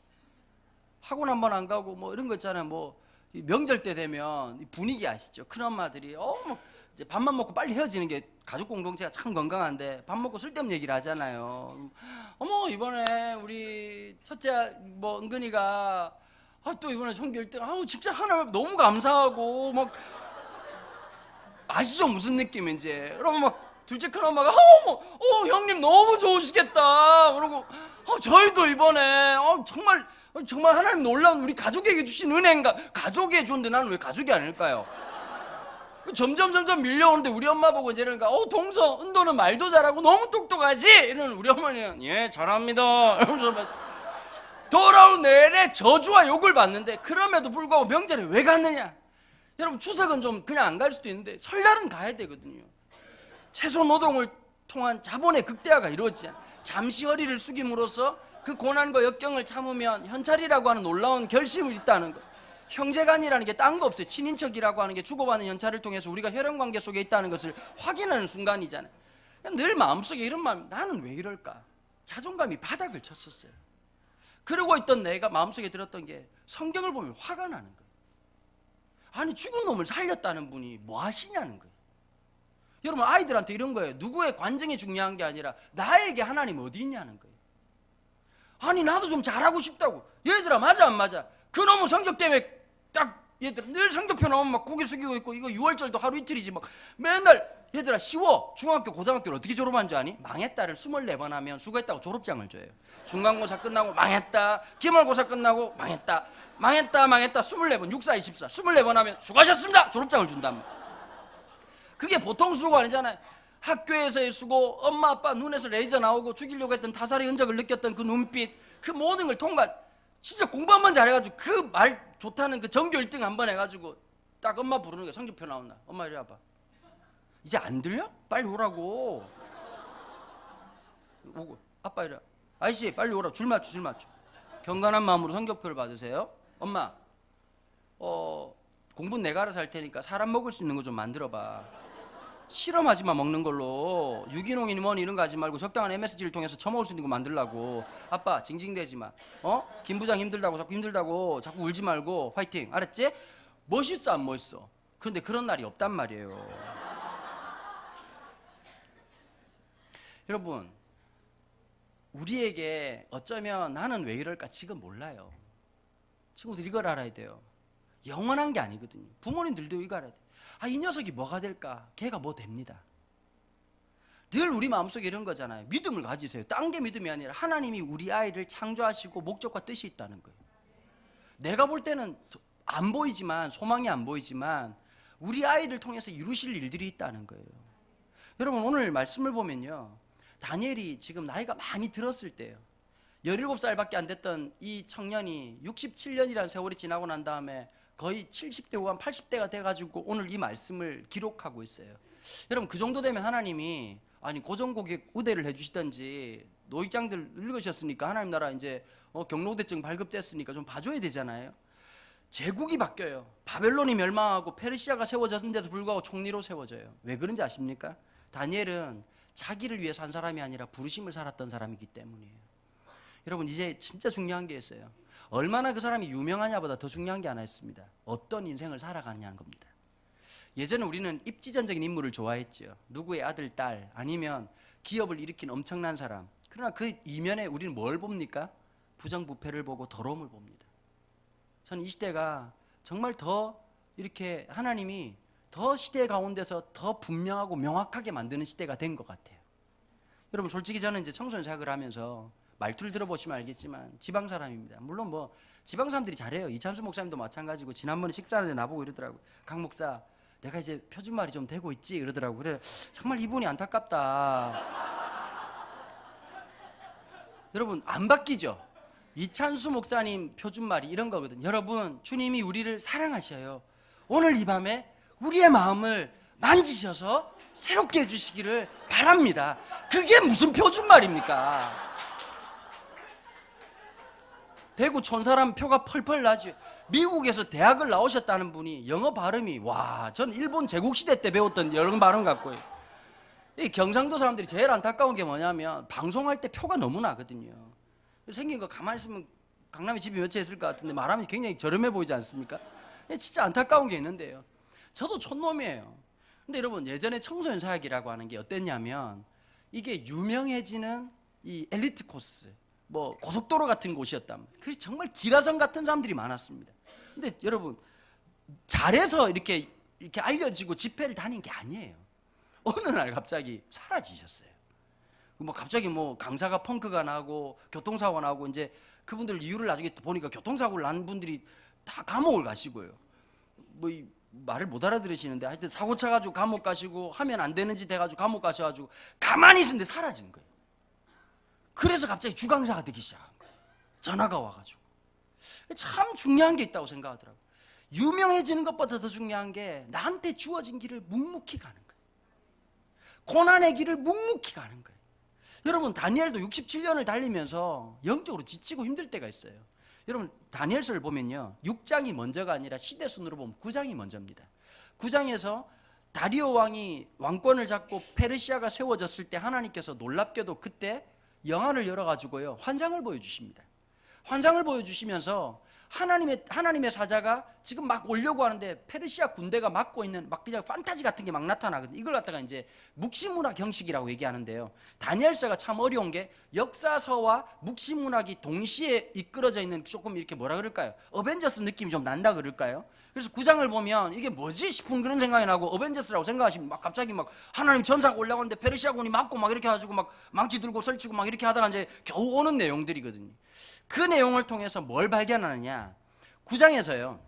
학원 한 번 안 가고 뭐 이런 거 있잖아요. 뭐 명절 때 되면 분위기 아시죠? 큰엄마들이 뭐 이제 밥만 먹고 빨리 헤어지는 게 가족 공동체가 참 건강한데 밥 먹고 쓸데없는 얘기를 하잖아요. 어머 이번에 우리 첫째 뭐 은근이가 또 이번에 전교 1등 진짜 하나님 너무 감사하고 막 아시죠 무슨 느낌인지. 그러면 막 둘째 큰엄마가 형님 너무 좋으시겠다 그러고 저희도 이번에 정말 하나님 놀라운 우리 가족에게 주신 은혜인가. 가족에 줬는데 나는 왜 가족이 아닐까요? 점점 밀려오는데 우리 엄마 보고 이제 이러니까 동서 은도는 말도 잘하고 너무 똑똑하지? 이러는 우리 어머니는 예 잘합니다 이러면서 막 돌아온 내내 저주와 욕을 받는데 그럼에도 불구하고 명절에 왜 갔느냐. 여러분 추석은 좀 그냥 안 갈 수도 있는데 설날은 가야 되거든요. 채소 노동을 통한 자본의 극대화가 이루어지지 않아요. 잠시 허리를 숙임으로써 그 고난과 역경을 참으면 현찰이라고 하는 놀라운 결심을 있다는 거예요. 형제간이라는 게 딴 거 없어요. 친인척이라고 하는 게 주고받는 현찰을 통해서 우리가 혈연관계 속에 있다는 것을 확인하는 순간이잖아요. 늘 마음속에 이런 마음, 나는 왜 이럴까? 자존감이 바닥을 쳤었어요. 그러고 있던 내가 마음속에 들었던 게 성경을 보면 화가 나는 거예요. 아니 죽은 놈을 살렸다는 분이 뭐 하시냐는 거예요. 여러분 아이들한테 이런 거예요. 누구의 관정이 중요한 게 아니라 나에게 하나님 어디 있냐는 거예요. 아니 나도 좀 잘하고 싶다고. 얘들아 맞아 안 맞아? 그놈의 성격 때문에 딱 얘들 늘 성적표 나오면 막 고개 숙이고 있고 이거 6월절도 하루 이틀이지 막 맨날 얘들아 쉬워. 중학교 고등학교를 어떻게 졸업한 줄 아니? 망했다를 24번 하면 수고했다고 졸업장을 줘요. 중간고사 끝나고 망했다. 기말고사 끝나고 망했다. 망했다 24번 6, 4, 24 24번 하면 수고하셨습니다 졸업장을 준단 말이야. 그게 보통 수고가 아니잖아요. 학교에서의 수고, 엄마 아빠 눈에서 레이저 나오고 죽이려고 했던 타살의 흔적을 느꼈던 그 눈빛, 그 모든 걸 통과. 진짜 공부 한번 잘해가지고 그 말 좋다는 그 전교 1등 한번 해가지고 딱 엄마 부르는 거야. 성적표 나온다. 엄마 이리 와봐. 이제 안 들려? 빨리 오라고. 오고 아빠 이리 와. 아이씨 빨리 오라. 줄 맞춰. 경건한 마음으로 성적표를 받으세요. 엄마 공부는 내가 알아서 할 테니까 사람 먹을 수 있는 거 좀 만들어봐. 실험하지만 먹는 걸로 유기농이니 뭐니 이런 거 하지 말고 적당한 MSG를 통해서 처먹을 수 있는 거 만들라고. 아빠 징징대지 마. 김 부장 힘들다고 자꾸 울지 말고 화이팅. 알았지? 멋있어 안 멋있어? 그런데 그런 날이 없단 말이에요. 여러분 우리에게 어쩌면 나는 왜 이럴까 지금 몰라요. 친구들 이걸 알아야 돼요. 영원한 게 아니거든요. 부모님들도 이거 알아야 돼요. 이 녀석이 뭐가 될까? 걔가 뭐 됩니다. 늘 우리 마음속에 이런 거잖아요. 믿음을 가지세요. 딴 게 믿음이 아니라 하나님이 우리 아이를 창조하시고 목적과 뜻이 있다는 거예요. 내가 볼 때는 안 보이지만 소망이 안 보이지만 우리 아이를 통해서 이루실 일들이 있다는 거예요. 여러분 오늘 말씀을 보면요. 다니엘이 지금 나이가 많이 들었을 때예요. 17살밖에 안 됐던 이 청년이 67년이라는 세월이 지나고 난 다음에 거의 70대 후반 80대가 돼가지고 오늘 이 말씀을 기록하고 있어요. 여러분 그 정도 되면 하나님이 고정고객 의대를 해주시던지 노익장들 늙으셨으니까 하나님 나라 이제 경로대증 발급됐으니까 좀 봐줘야 되잖아요. 제국이 바뀌어요. 바벨론이 멸망하고 페르시아가 세워졌는데도 불구하고 총리로 세워져요. 왜 그런지 아십니까? 다니엘은 자기를 위해 산 사람이 아니라 부르심을 살았던 사람이기 때문이에요. 여러분 이제 진짜 중요한 게 있어요. 얼마나 그 사람이 유명하냐보다 더 중요한 게 하나 있습니다. 어떤 인생을 살아가느냐는 겁니다. 예전에 우리는 입지전적인 인물을 좋아했죠. 누구의 아들, 딸, 아니면 기업을 일으킨 엄청난 사람. 그러나 그 이면에 우리는 뭘 봅니까? 부정부패를 보고 더러움을 봅니다. 저는 이 시대가 정말 더 이렇게 하나님이 더 시대 가운데서 더 분명하고 명확하게 만드는 시대가 된 것 같아요. 여러분, 솔직히 저는 이제 청소년 사역을 하면서 말투를 들어보시면 알겠지만 지방 사람입니다. 물론 뭐 지방 사람들이 잘해요. 이찬수 목사님도 마찬가지고 지난번에 식사하는데 나보고 이러더라고요. 강 목사, 내가 이제 표준말이 좀 되고 있지? 이러더라고요. 그래, 정말 이분이 안타깝다. 여러분, 안 바뀌죠? 이찬수 목사님 표준말이 이런 거거든요. 여러분, 주님이 우리를 사랑하셔요. 오늘 이 밤에 우리의 마음을 만지셔서 새롭게 해주시기를 바랍니다. 그게 무슨 표준말입니까? 대구 촌사람 표가 펄펄 나죠. 미국에서 대학을 나오셨다는 분이 영어 발음이, 와, 전 일본 제국시대 때 배웠던 영어 발음 같고요. 이 경상도 사람들이 제일 안타까운 게 뭐냐면 방송할 때 표가 너무 나거든요. 생긴 거 가만히 있으면 강남에 집이 몇 채 있을 것 같은데 말하면 굉장히 저렴해 보이지 않습니까? 진짜 안타까운 게 있는데요. 저도 촌놈이에요. 근데 여러분, 예전에 청소년 사역이라고 하는 게 어땠냐면 이게 유명해지는 이 엘리트 코스, 뭐 고속도로 같은 곳이었다면, 그게 정말 기라성 같은 사람들이 많았습니다. 근데 여러분, 잘해서 이렇게 알려지고 집회를 다닌 게 아니에요. 어느 날 갑자기 사라지셨어요. 뭐 갑자기 뭐 강사가 펑크가 나고 교통사고가 나고, 이제 그분들 이유를 나중에 보니까 교통사고를 난 분들이 다 감옥을 가시고요. 뭐 말을 못 알아들으시는데 하여튼 사고 쳐가지고 감옥 가시고, 하면 안 되는 짓 해가지고 감옥 가셔가지고 가만히 있었는데 사라진 거예요. 그래서 갑자기 주강사가 되기 시작한 거예요. 전화가 와가지고. 참 중요한 게 있다고 생각하더라고요. 유명해지는 것보다 더 중요한 게 나한테 주어진 길을 묵묵히 가는 거예요. 고난의 길을 묵묵히 가는 거예요. 여러분, 다니엘도 67년을 달리면서 영적으로 지치고 힘들 때가 있어요. 여러분, 다니엘서를 보면요, 6장이 먼저가 아니라 시대 순으로 보면 9장이 먼저입니다. 9장에서 다리오 왕이 왕권을 잡고 페르시아가 세워졌을 때 하나님께서 놀랍게도 그때 영화를 열어가지고요, 환상을 보여주십니다. 환상을 보여주시면서 하나님의 사자가 지금 막 오려고 하는데 페르시아 군대가 막고 있는, 막 그냥 판타지 같은 게 막 나타나거든요. 이걸 갖다가 이제 묵시문학 형식이라고 얘기하는데요. 다니엘서가 참 어려운 게 역사서와 묵시문학이 동시에 이끌어져 있는, 조금 이렇게 뭐라 그럴까요? 어벤져스 느낌이 좀 난다 그럴까요? 그래서 9장을 보면 이게 뭐지 싶은 그런 생각이 나고, 어벤져스라고 생각하시면 막 갑자기 막 하나님 전사가 올라가는데 페르시아군이 막고 막 이렇게 해가지고 막 망치 들고 설치고 막 이렇게 하다가 이제 겨우 오는 내용들이거든요. 그 내용을 통해서 뭘 발견하느냐, 9장에서요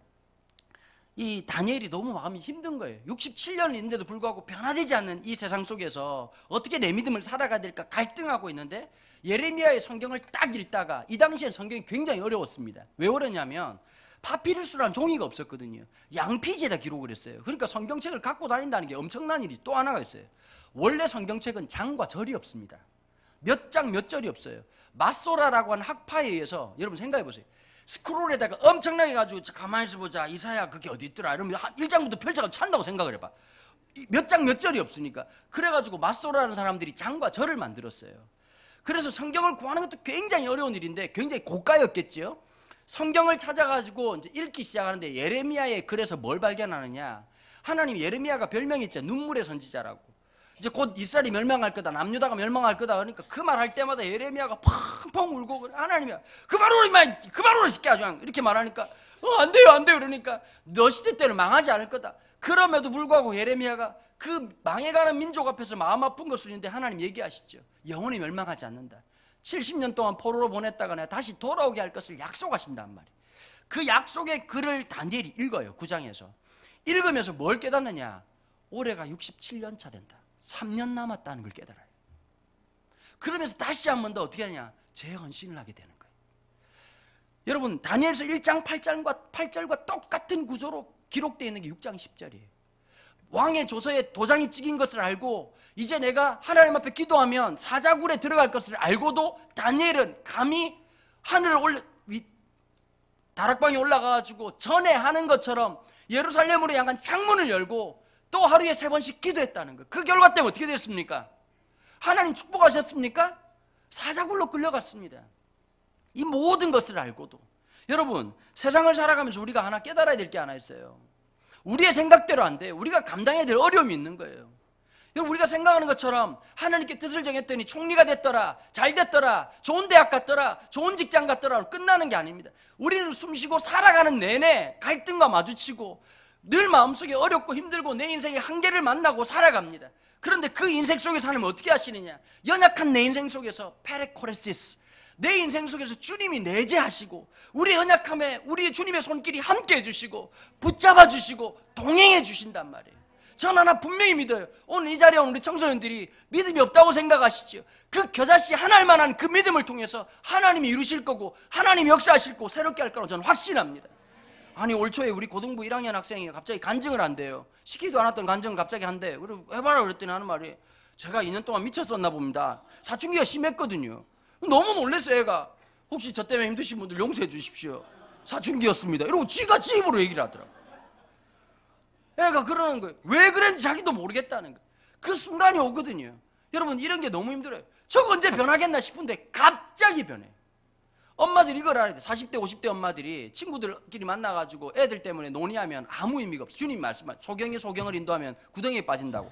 이 다니엘이 너무 마음이 힘든 거예요. 67년을 있는데도 불구하고 변화되지 않는 이 세상 속에서 어떻게 내 믿음을 살아가야 될까 갈등하고 있는데, 예레미야의 성경을 딱 읽다가, 이 당시엔 성경이 굉장히 어려웠습니다. 왜 어려냐면 파피루스라는 종이가 없었거든요. 양피지에다 기록을 했어요. 그러니까 성경책을 갖고 다닌다는 게 엄청난 일이 또 하나가 있어요. 원래 성경책은 장과 절이 없습니다. 몇 장 몇 절이 없어요. 마소라라고 하는 학파에 의해서, 여러분 생각해 보세요. 스크롤에다가 엄청나게 가지고 가만히 있어 보자, 이사야 그게 어디 있더라 이러면 1장부터 펼쳐가지고 찬다고 생각을 해봐. 몇 장 몇 절이 없으니까. 그래가지고 마소라라는 사람들이 장과 절을 만들었어요. 그래서 성경을 구하는 것도 굉장히 어려운 일인데 굉장히 고가였겠죠. 성경을 찾아가지고 이제 읽기 시작하는데, 예레미야의 글에서 뭘 발견하느냐, 하나님 예레미야가 별명이 있죠. 눈물의 선지자라고. 이제 곧 이스라엘이 멸망할 거다, 남유다가 멸망할 거다. 그러니까 그 말 할 때마다 예레미야가 펑펑 울고, 그래, 하나님이야 그만 울어 임마, 그만 울어 시켜, 아주 이렇게 말하니까 안 돼요 안 돼요. 그러니까 너 시대 때는 망하지 않을 거다. 그럼에도 불구하고 예레미야가 그 망해가는 민족 앞에서 마음 아픈 것을 있는데 하나님 얘기하시죠. 영원히 멸망하지 않는다. 70년 동안 포로로 보냈다가 내가 다시 돌아오게 할 것을 약속하신단 말이에요. 그 약속의 글을 다니엘이 읽어요. 9장에서 읽으면서 뭘 깨닫느냐, 올해가 67년 차 된다, 3년 남았다는 걸 깨달아요. 그러면서 다시 한 번 더 어떻게 하냐, 재헌신을 하게 되는 거예요. 여러분, 다니엘서 1장 8절과 똑같은 구조로 기록되어 있는 게 6장 10절이에요. 왕의 조서에 도장이 찍힌 것을 알고 이제 내가 하나님 앞에 기도하면 사자굴에 들어갈 것을 알고도 다니엘은 감히 하늘을 다락방에 올라가가지고 전에 하는 것처럼 예루살렘으로 향한 창문을 열고 또 하루에 3번씩 기도했다는 거예요. 그 결과 때문에 어떻게 됐습니까? 하나님 축복하셨습니까? 사자굴로 끌려갔습니다. 이 모든 것을 알고도. 여러분, 세상을 살아가면서 우리가 하나 깨달아야 될 게 하나 있어요. 우리의 생각대로 안 돼요. 우리가 감당해야 될 어려움이 있는 거예요. 여러분, 우리가 생각하는 것처럼 하나님께 뜻을 정했더니 총리가 됐더라, 잘 됐더라, 좋은 대학 갔더라, 좋은 직장 갔더라 끝나는 게 아닙니다. 우리는 숨쉬고 살아가는 내내 갈등과 마주치고 늘 마음속에 어렵고 힘들고 내 인생의 한계를 만나고 살아갑니다. 그런데 그 인생 속에서 하나님 어떻게 하시느냐? 연약한 내 인생 속에서 페레코레시스, 내 인생 속에서 주님이 내재하시고 우리 연약함에 우리 주님의 손길이 함께 해주시고 붙잡아 주시고 동행해 주신단 말이에요. 전 하나 분명히 믿어요. 오늘 이 자리에 온 우리 청소년들이 믿음이 없다고 생각하시죠? 그 겨자씨 하나일 만한 그 믿음을 통해서 하나님이 이루실 거고 하나님이 역사하실 거고 새롭게 할 거라고 저는 확신합니다. 아니, 올 초에 우리 고등부 1학년 학생이 갑자기 간증을 한대요. 시키지도 않았던 간증을 갑자기 한대요. 그리고 해봐라 그랬더니 하는 말이, 제가 2년 동안 미쳤었나 봅니다. 사춘기가 심했거든요. 너무 놀랐어요. 애가 혹시 저 때문에 힘드신 분들 용서해 주십시오, 사춘기였습니다, 이러고 지가 지 입으로 얘기를 하더라고. 애가 그러는 거예요. 왜 그랬는지 자기도 모르겠다는 거예요. 그 순간이 오거든요. 여러분, 이런 게 너무 힘들어요. 저거 언제 변하겠나 싶은데 갑자기 변해. 엄마들이 이걸 알아야 돼. 40대 50대 엄마들이 친구들끼리 만나가지고 애들 때문에 논의하면 아무 의미가 없어. 주님 말씀하신 소경이 소경을 인도하면 구덩이에 빠진다고.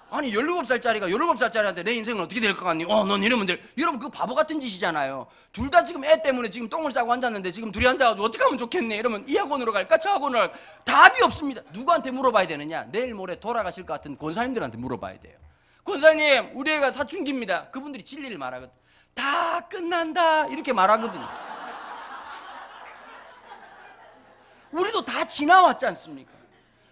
아니, 17살짜리가 17살짜리한테 내 인생은 어떻게 될 것 같니? 넌 이러면 돼. 여러분, 그 바보 같은 짓이잖아요. 둘 다 지금 애 때문에 지금 똥을 싸고 앉았는데 지금 둘이 앉아가지고 어떻게 하면 좋겠네 이러면 이 학원으로 갈까 저 학원으로 갈까? 답이 없습니다. 누구한테 물어봐야 되느냐? 내일 모레 돌아가실 것 같은 권사님들한테 물어봐야 돼요. 권사님, 우리 애가 사춘기입니다. 그분들이 진리를 말하거든. 다 끝난다 이렇게 말하거든요. 우리도 다 지나왔지 않습니까?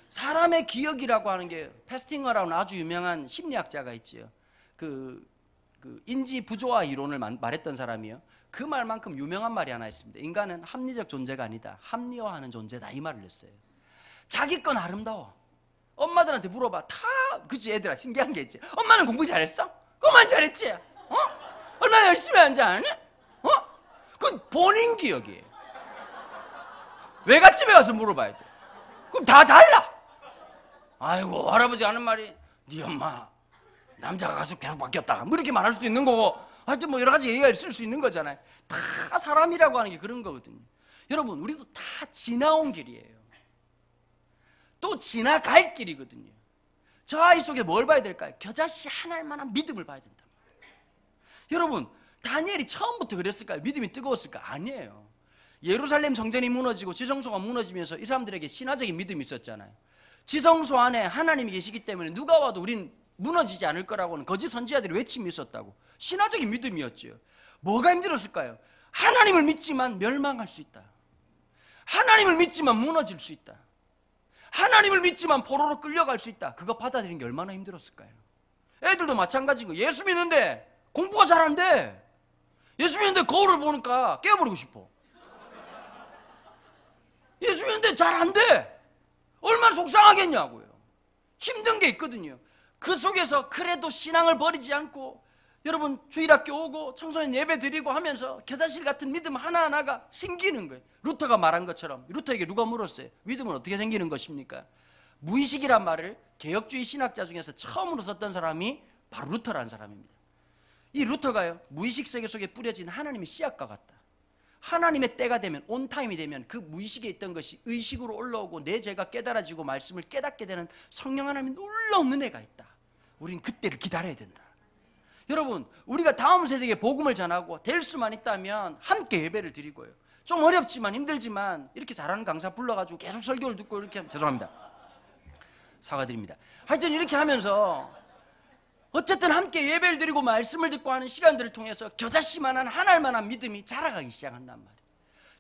사람의 기억이라고 하는 게, 페스팅어라는 아주 유명한 심리학자가 있지요. 그 인지 부조화 이론을 말했던 사람이요. 그 말만큼 유명한 말이 하나 있습니다. 인간은 합리적 존재가 아니다, 합리화하는 존재다, 이 말을 했어요. 자기 건 아름다워. 엄마들한테 물어봐. 다 그치, 애들아 신기한 게 있지. 엄마는 공부 잘했어? 그만 잘했지? 얼마나 열심히 하는지 아니? 그건 본인 기억이에요. 외갓집에 가서 물어봐야 돼. 그럼 다 달라. 아이고, 할아버지가 하는 말이, 네 엄마 남자가 가서 계속 바뀌었다 뭐 이렇게 말할 수도 있는 거고, 하여튼 뭐 여러 가지 얘기가 있을 수 있는 거잖아요. 다 사람이라고 하는 게 그런 거거든요. 여러분, 우리도 다 지나온 길이에요. 또 지나갈 길이거든요. 저 아이 속에 뭘 봐야 될까요? 겨자씨 하나일 만한 믿음을 봐야 된다. 여러분, 다니엘이 처음부터 그랬을까요? 믿음이 뜨거웠을까? 아니에요. 예루살렘 성전이 무너지고 지성소가 무너지면서 이 사람들에게 신화적인 믿음이 있었잖아요. 지성소 안에 하나님이 계시기 때문에 누가 와도 우린 무너지지 않을 거라고는 거짓 선지자들이 외침이 있었다고. 신화적인 믿음이었죠. 뭐가 힘들었을까요? 하나님을 믿지만 멸망할 수 있다. 하나님을 믿지만 무너질 수 있다. 하나님을 믿지만 포로로 끌려갈 수 있다. 그거 받아들이는 게 얼마나 힘들었을까요? 애들도 마찬가지인 거예요. 예수 믿는데 공부가 잘 안 돼. 예수 믿는데 거울을 보니까 깨버리고 싶어. 예수 믿는데 잘 안 돼. 얼마나 속상하겠냐고요. 힘든 게 있거든요. 그 속에서 그래도 신앙을 버리지 않고 여러분 주일학교 오고 청소년 예배 드리고 하면서 겨자실 같은 믿음 하나하나가 생기는 거예요. 루터가 말한 것처럼, 루터에게 누가 물었어요? 믿음은 어떻게 생기는 것입니까? 무의식이란 말을 개혁주의 신학자 중에서 처음으로 썼던 사람이 바로 루터라는 사람입니다. 이 루터가요, 무의식 세계 속에 뿌려진 하나님의 씨앗과 같다. 하나님의 때가 되면, 온타임이 되면 그 무의식에 있던 것이 의식으로 올라오고 내 죄가 깨달아지고 말씀을 깨닫게 되는 성령 하나님의 놀라운 은혜가 있다. 우린 그때를 기다려야 된다. 여러분, 우리가 다음 세대에게 복음을 전하고 될 수만 있다면 함께 예배를 드리고요. 좀 어렵지만 힘들지만 이렇게 잘하는 강사 불러가지고 계속 설교를 듣고 이렇게 하면, 죄송합니다, 사과드립니다. 하여튼 이렇게 하면서 어쨌든 함께 예배를 드리고 말씀을 듣고 하는 시간들을 통해서 겨자씨만한 하나만한 믿음이 자라가기 시작한단 말이에요.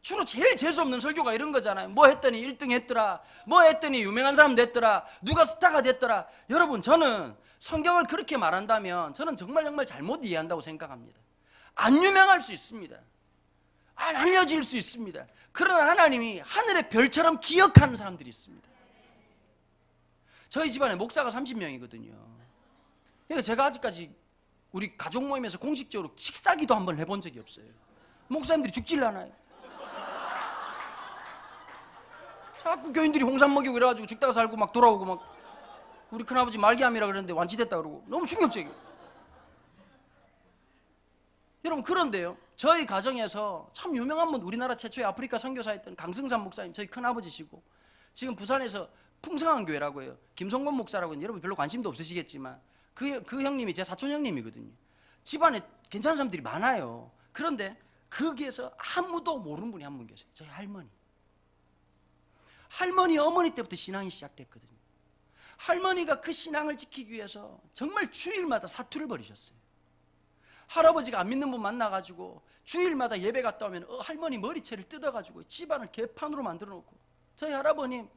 주로 제일 재수없는 설교가 이런 거잖아요. 뭐 했더니 1등 했더라, 뭐 했더니 유명한 사람 됐더라, 누가 스타가 됐더라. 여러분, 저는 성경을 그렇게 말한다면 저는 정말 잘못 이해한다고 생각합니다. 안 유명할 수 있습니다. 안 알려질 수 있습니다. 그러나 하나님이 하늘의 별처럼 기억하는 사람들이 있습니다. 저희 집안에 목사가 30명이거든요. 그러니까 제가 아직까지 우리 가족 모임에서 공식적으로 식사기도 한번 해본 적이 없어요. 목사님들이 죽질 않아요. 자꾸 교인들이 홍삼 먹이고 이래가지고 죽다가 살고 막 돌아오고, 막 우리 큰아버지 말기암이라 그랬는데 완치됐다 그러고, 너무 충격적이에요. 여러분, 그런데요, 저희 가정에서 참 유명한 분, 우리나라 최초의 아프리카 선교사였던 강승삼 목사님, 저희 큰아버지시고, 지금 부산에서 풍성한 교회라고 해요. 김성곤 목사라고, 여러분 별로 관심도 없으시겠지만 그 형님이 제 사촌 형님이거든요. 집안에 괜찮은 사람들이 많아요. 그런데 거기에서 아무도 모르는 분이 한 분 계세요. 저희 할머니. 할머니 어머니 때부터 신앙이 시작됐거든요. 할머니가 그 신앙을 지키기 위해서 정말 주일마다 사투를 벌이셨어요. 할아버지가 안 믿는 분 만나가지고 주일마다 예배 갔다 오면 할머니 머리채를 뜯어가지고 집안을 개판으로 만들어 놓고, 저희 할아버님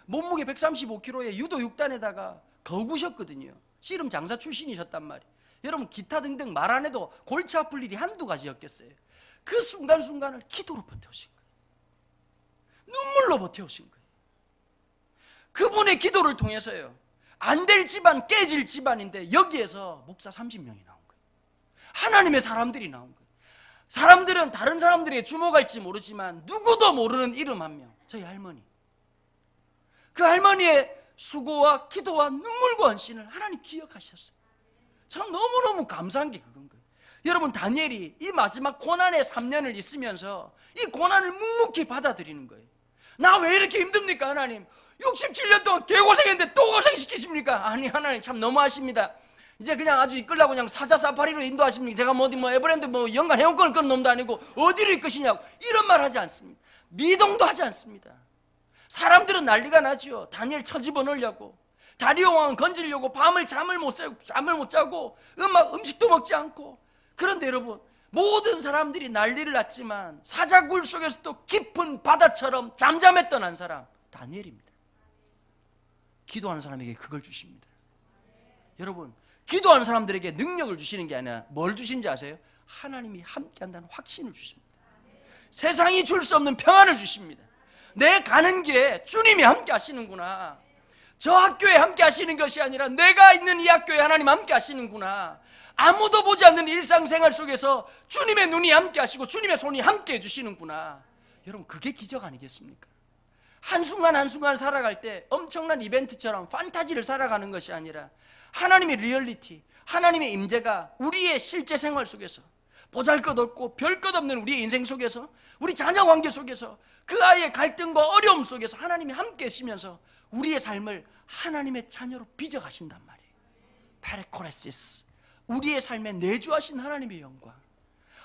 몸무게 135kg에 유도 6단에다가 거구셨거든요. 씨름 장사 출신이셨단 말이에요. 여러분 기타 등등 말 안 해도 골치 아플 일이 한두 가지였겠어요. 그 순간순간을 기도로 버텨오신 거예요. 눈물로 버텨오신 거예요. 그분의 기도를 통해서요, 안 될 집안, 깨질 집안인데 여기에서 목사 30명이 나온 거예요. 하나님의 사람들이 나온 거예요. 사람들은 다른 사람들에게 주목할지 모르지만 누구도 모르는 이름 한 명, 저희 할머니. 그 할머니의 수고와 기도와 눈물과 헌신을 하나님 기억하셨어요. 참 너무너무 감사한 게 그건 거예요. 여러분 다니엘이 이 마지막 고난의 3년을 있으면서 이 고난을 묵묵히 받아들이는 거예요. 나 왜 이렇게 힘듭니까 하나님? 67년 동안 개고생했는데 또 고생시키십니까? 아니 하나님 참 너무하십니다. 이제 그냥 아주 이끌라고 그냥 사자 사파리로 인도하십니까? 제가 뭐 어디 뭐 에버랜드 뭐 연간 회원권을 끊은 놈도 아니고 어디로 이끄시냐고 이런 말 하지 않습니다. 미동도 하지 않습니다. 사람들은 난리가 나죠. 다니엘 처집어넣으려고, 다리오 왕은 건지려고 밤을 잠을 못 자고 음식도 먹지 않고. 그런데 여러분 모든 사람들이 난리를 났지만 사자굴 속에서도 깊은 바다처럼 잠잠했던 한 사람, 다니엘입니다. 기도하는 사람에게 그걸 주십니다. 여러분 기도하는 사람들에게 능력을 주시는 게 아니라 뭘 주신지 아세요? 하나님이 함께한다는 확신을 주십니다. 세상이 줄 수 없는 평안을 주십니다. 내 가는 길에 주님이 함께 하시는구나. 저 학교에 함께 하시는 것이 아니라 내가 있는 이 학교에 하나님 함께 하시는구나. 아무도 보지 않는 일상생활 속에서 주님의 눈이 함께 하시고 주님의 손이 함께 해주시는구나. 여러분 그게 기적 아니겠습니까? 한순간 한순간 살아갈 때 엄청난 이벤트처럼 판타지를 살아가는 것이 아니라 하나님의 리얼리티, 하나님의 임재가 우리의 실제 생활 속에서, 보잘것없고 별것없는 우리의 인생 속에서, 우리 자녀 관계 속에서, 그 아이의 갈등과 어려움 속에서 하나님이 함께 하시면서 우리의 삶을 하나님의 자녀로 빚어가신단 말이에요. 페레코레시스, 우리의 삶에 내주하신 하나님의 영광,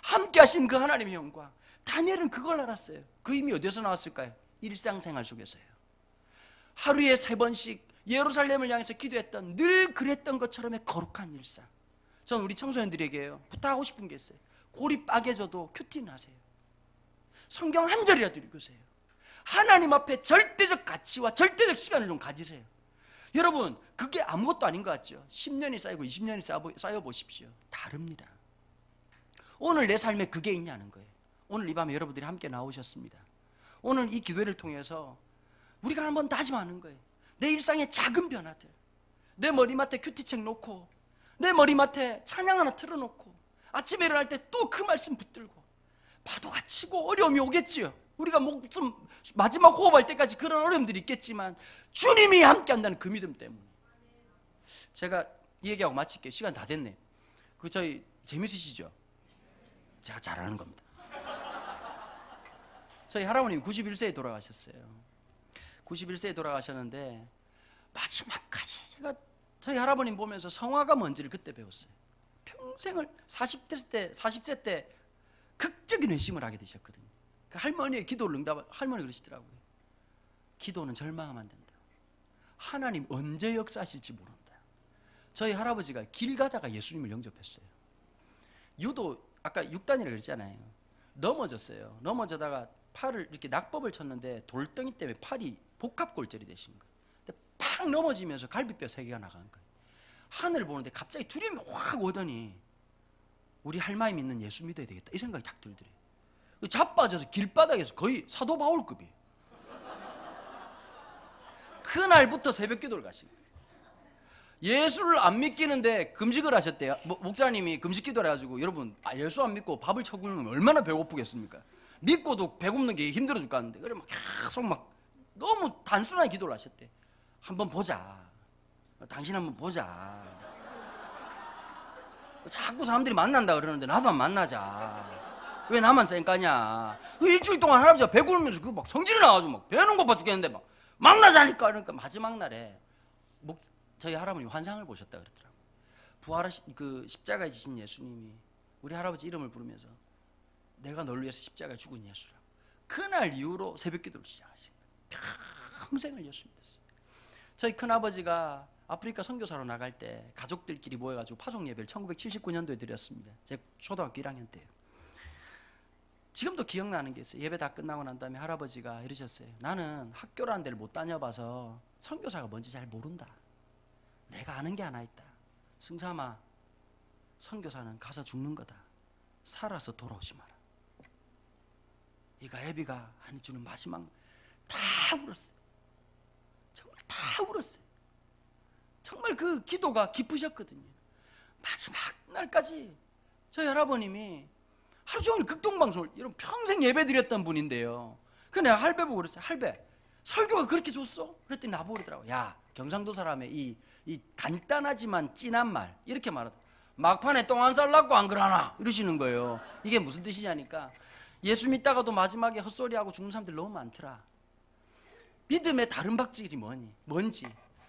함께 하신 그 하나님의 영광. 다니엘은 그걸 알았어요. 그 힘이 어디서 나왔을까요? 일상생활 속에서요. 하루에 3번씩 예루살렘을 향해서 기도했던, 늘 그랬던 것처럼의 거룩한 일상. 저는 우리 청소년들에게요 부탁하고 싶은 게 있어요. 골이 빠개져도 큐티는 하세요. 성경 한 절이라도 읽으세요. 하나님 앞에 절대적 가치와 절대적 시간을 좀 가지세요. 여러분 그게 아무것도 아닌 것 같죠? 10년이 쌓이고 20년이 쌓여 보십시오. 다릅니다. 오늘 내 삶에 그게 있냐는 거예요. 오늘 이 밤에 여러분들이 함께 나오셨습니다. 오늘 이 기도회를 통해서 우리가 한번 다짐하는 거예요. 내 일상의 작은 변화들, 내 머리맡에 큐티책 놓고, 내 머리맡에 찬양 하나 틀어놓고, 아침에 일어날 때 또 그 말씀 붙들고, 파도가 치고 어려움이 오겠지요. 우리가 목숨 마지막 호흡할 때까지 그런 어려움들이 있겠지만 주님이 함께 한다는 그 믿음 때문에. 제가 이 얘기하고 마칠게요. 시간 다 됐네. 그 저희 재밌으시죠? 제가 잘하는 겁니다. 저희 할아버님 91세에 돌아가셨어요. 91세에 돌아가셨는데 마지막까지 제가 저희 할아버님 보면서 성화가 뭔지를 그때 배웠어요. 평생을 40세 때 극적인 회심을 하게 되셨거든요. 그 할머니의 기도를 할머니 그러시더라고요. 기도는 절망하면 안 된다. 하나님 언제 역사하실지 모른다. 저희 할아버지가 길 가다가 예수님을 영접했어요. 유도 아까 6단이라고 그랬잖아요. 넘어졌어요. 넘어져다가 팔을 이렇게 낙법을 쳤는데 돌덩이 때문에 팔이 복합골절이 되신 거예요. 근데 팍 넘어지면서 갈비뼈 3개가 나간 거예요. 하늘을 보는데 갑자기 두려움이 확 오더니 우리 할머니 믿는 예수 믿어야 되겠다 이 생각이 딱 들더래요. 자빠져서 길바닥에서 거의 사도 바울급이에요. 그날부터 새벽 기도를 가신 거예요. 예수를 안 믿기는데 금식을 하셨대요. 목사님이 금식 기도를 해가지고 여러분 예수 안 믿고 밥을 처먹으면 얼마나 배고프겠습니까? 믿고도 배고프는 게 힘들어 죽겠는데 그래 막 계속 막 너무 단순하게 기도를 하셨대. 한번 보자. 당신 한번 보자. 자꾸 사람들이 만난다 그러는데 나도 한번 만나자. 왜 나만 쌩까냐? 그 일주일 동안 할아버지가 배 굴면서 그 막 성질이 나가지고 막 배는 고파 죽겠는데 막 나자니까. 그러니까 마지막 날에 저희 할아버님 환상을 보셨다 그러더라고요. 부활하신 그 십자가에 지신 예수님이 우리 할아버지 이름을 부르면서 내가 널 위해서 십자가에 죽은 예수라고. 그날 이후로 새벽기도를 시작하신 거예요. 평생을 예수 믿었어요. 저희 큰아버지가 아프리카 선교사로 나갈 때 가족들끼리 모여가지고 파송 예배를 1979년도에 드렸습니다. 제 초등학교 1학년 때요. 지금도 기억나는 게 있어요. 예배 다 끝나고 난 다음에 할아버지가 이러셨어요. 나는 학교라는 데를 못 다녀봐서 선교사가 뭔지 잘 모른다. 내가 아는 게 하나 있다. 승삼아, 선교사는 가서 죽는 거다. 살아서 돌아오지 마라. 이가 애비가 한 주는 마지막 다 울었어요. 정말 다 울었어요. 정말 그 기도가 깊으셨거든요. 마지막 날까지 저희 할아버님이 하루 종일 극동방송을 이런 평생 예배드렸던 분인데요. 그 내가 할배 보고 그랬어요. 할배, 설교가 그렇게 좋소? 그랬더니 나보고 그러더라고. 야, 경상도 사람의 이 간단하지만 진한 말 이렇게 말하더라고. 막판에 똥 안 쌀라고 안 그러나? 이러시는 거예요. 이게 무슨 뜻이냐니까 예수 믿다가도 마지막에 헛소리하고 죽는 사람들 너무 많더라. 믿음의 다른 박질이 뭔지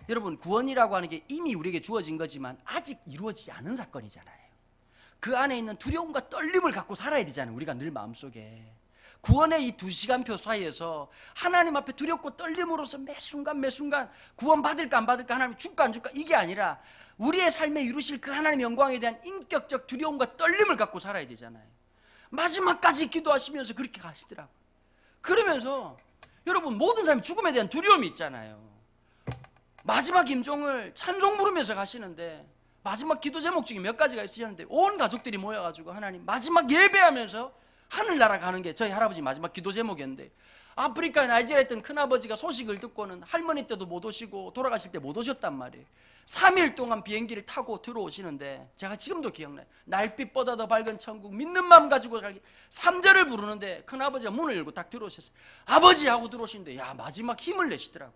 여러분, 구원이라고 하는 게 이미 우리에게 주어진 거지만 아직 이루어지지 않은 사건이잖아요. 그 안에 있는 두려움과 떨림을 갖고 살아야 되잖아요. 우리가 늘 마음속에 구원의 이 2시간표 사이에서 하나님 앞에 두렵고 떨림으로써 매 순간 구원 받을까 안 받을까, 하나님 줄까 안 줄까, 이게 아니라 우리의 삶에 이루실 그 하나님의 영광에 대한 인격적 두려움과 떨림을 갖고 살아야 되잖아요. 마지막까지 기도하시면서 그렇게 가시더라고요. 그러면서 여러분, 모든 사람이 죽음에 대한 두려움이 있잖아요. 마지막 임종을 찬송 부르면서 가시는데 마지막 기도 제목 중에 몇 가지가 있으셨는데 온 가족들이 모여가지고 하나님 마지막 예배하면서 하늘나라 가는 게 저희 할아버지 마지막 기도 제목이었는데, 아프리카 나이지리아에 있던 큰아버지가 소식을 듣고는 할머니 때도 못 오시고 돌아가실 때 못 오셨단 말이에요. 3일 동안 비행기를 타고 들어오시는데 제가 지금도 기억나요. 날빛보다 더 밝은 천국, 믿는 마음 가지고 가기 3절을 부르는데 큰아버지가 문을 열고 딱 들어오셨어요. 아버지 하고 들어오시는데 야, 마지막 힘을 내시더라고.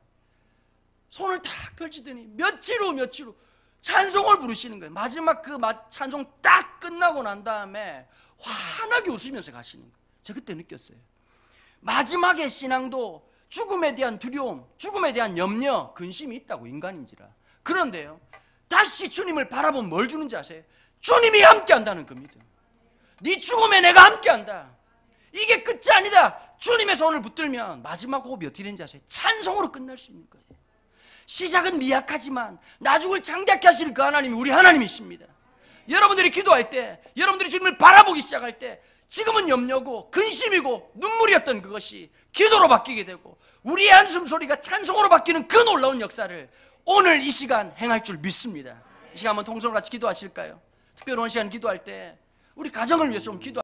손을 딱 펼치더니 며칠 후 찬송을 부르시는 거예요. 마지막 그 찬송 딱 끝나고 난 다음에 환하게 웃으면서 가시는 거예요. 제가 그때 느꼈어요. 마지막의 신앙도 죽음에 대한 두려움, 죽음에 대한 염려, 근심이 있다고, 인간인지라. 그런데요, 다시 주님을 바라보면 뭘 주는지 아세요? 주님이 함께한다는 그 믿음. 네 죽음에 내가 함께한다. 이게 끝이 아니다. 주님의 손을 붙들면 마지막 호흡이 어떻게 되는지 아세요? 찬송으로 끝날 수 있는 거예요. 시작은 미약하지만 나중을 장대케 하실 그 하나님이 우리 하나님이십니다. 여러분들이 기도할 때, 여러분들이 주님을 바라보기 시작할 때, 지금은 염려고 근심이고 눈물이었던 그것이 기도로 바뀌게 되고 우리의 한숨 소리가 찬송으로 바뀌는 그 놀라운 역사를 오늘 이 시간 행할 줄 믿습니다. 이 시간 한번 통성으로 같이 기도하실까요? 특별히 오늘 시간 기도할 때 우리 가정을 위해서 좀 기도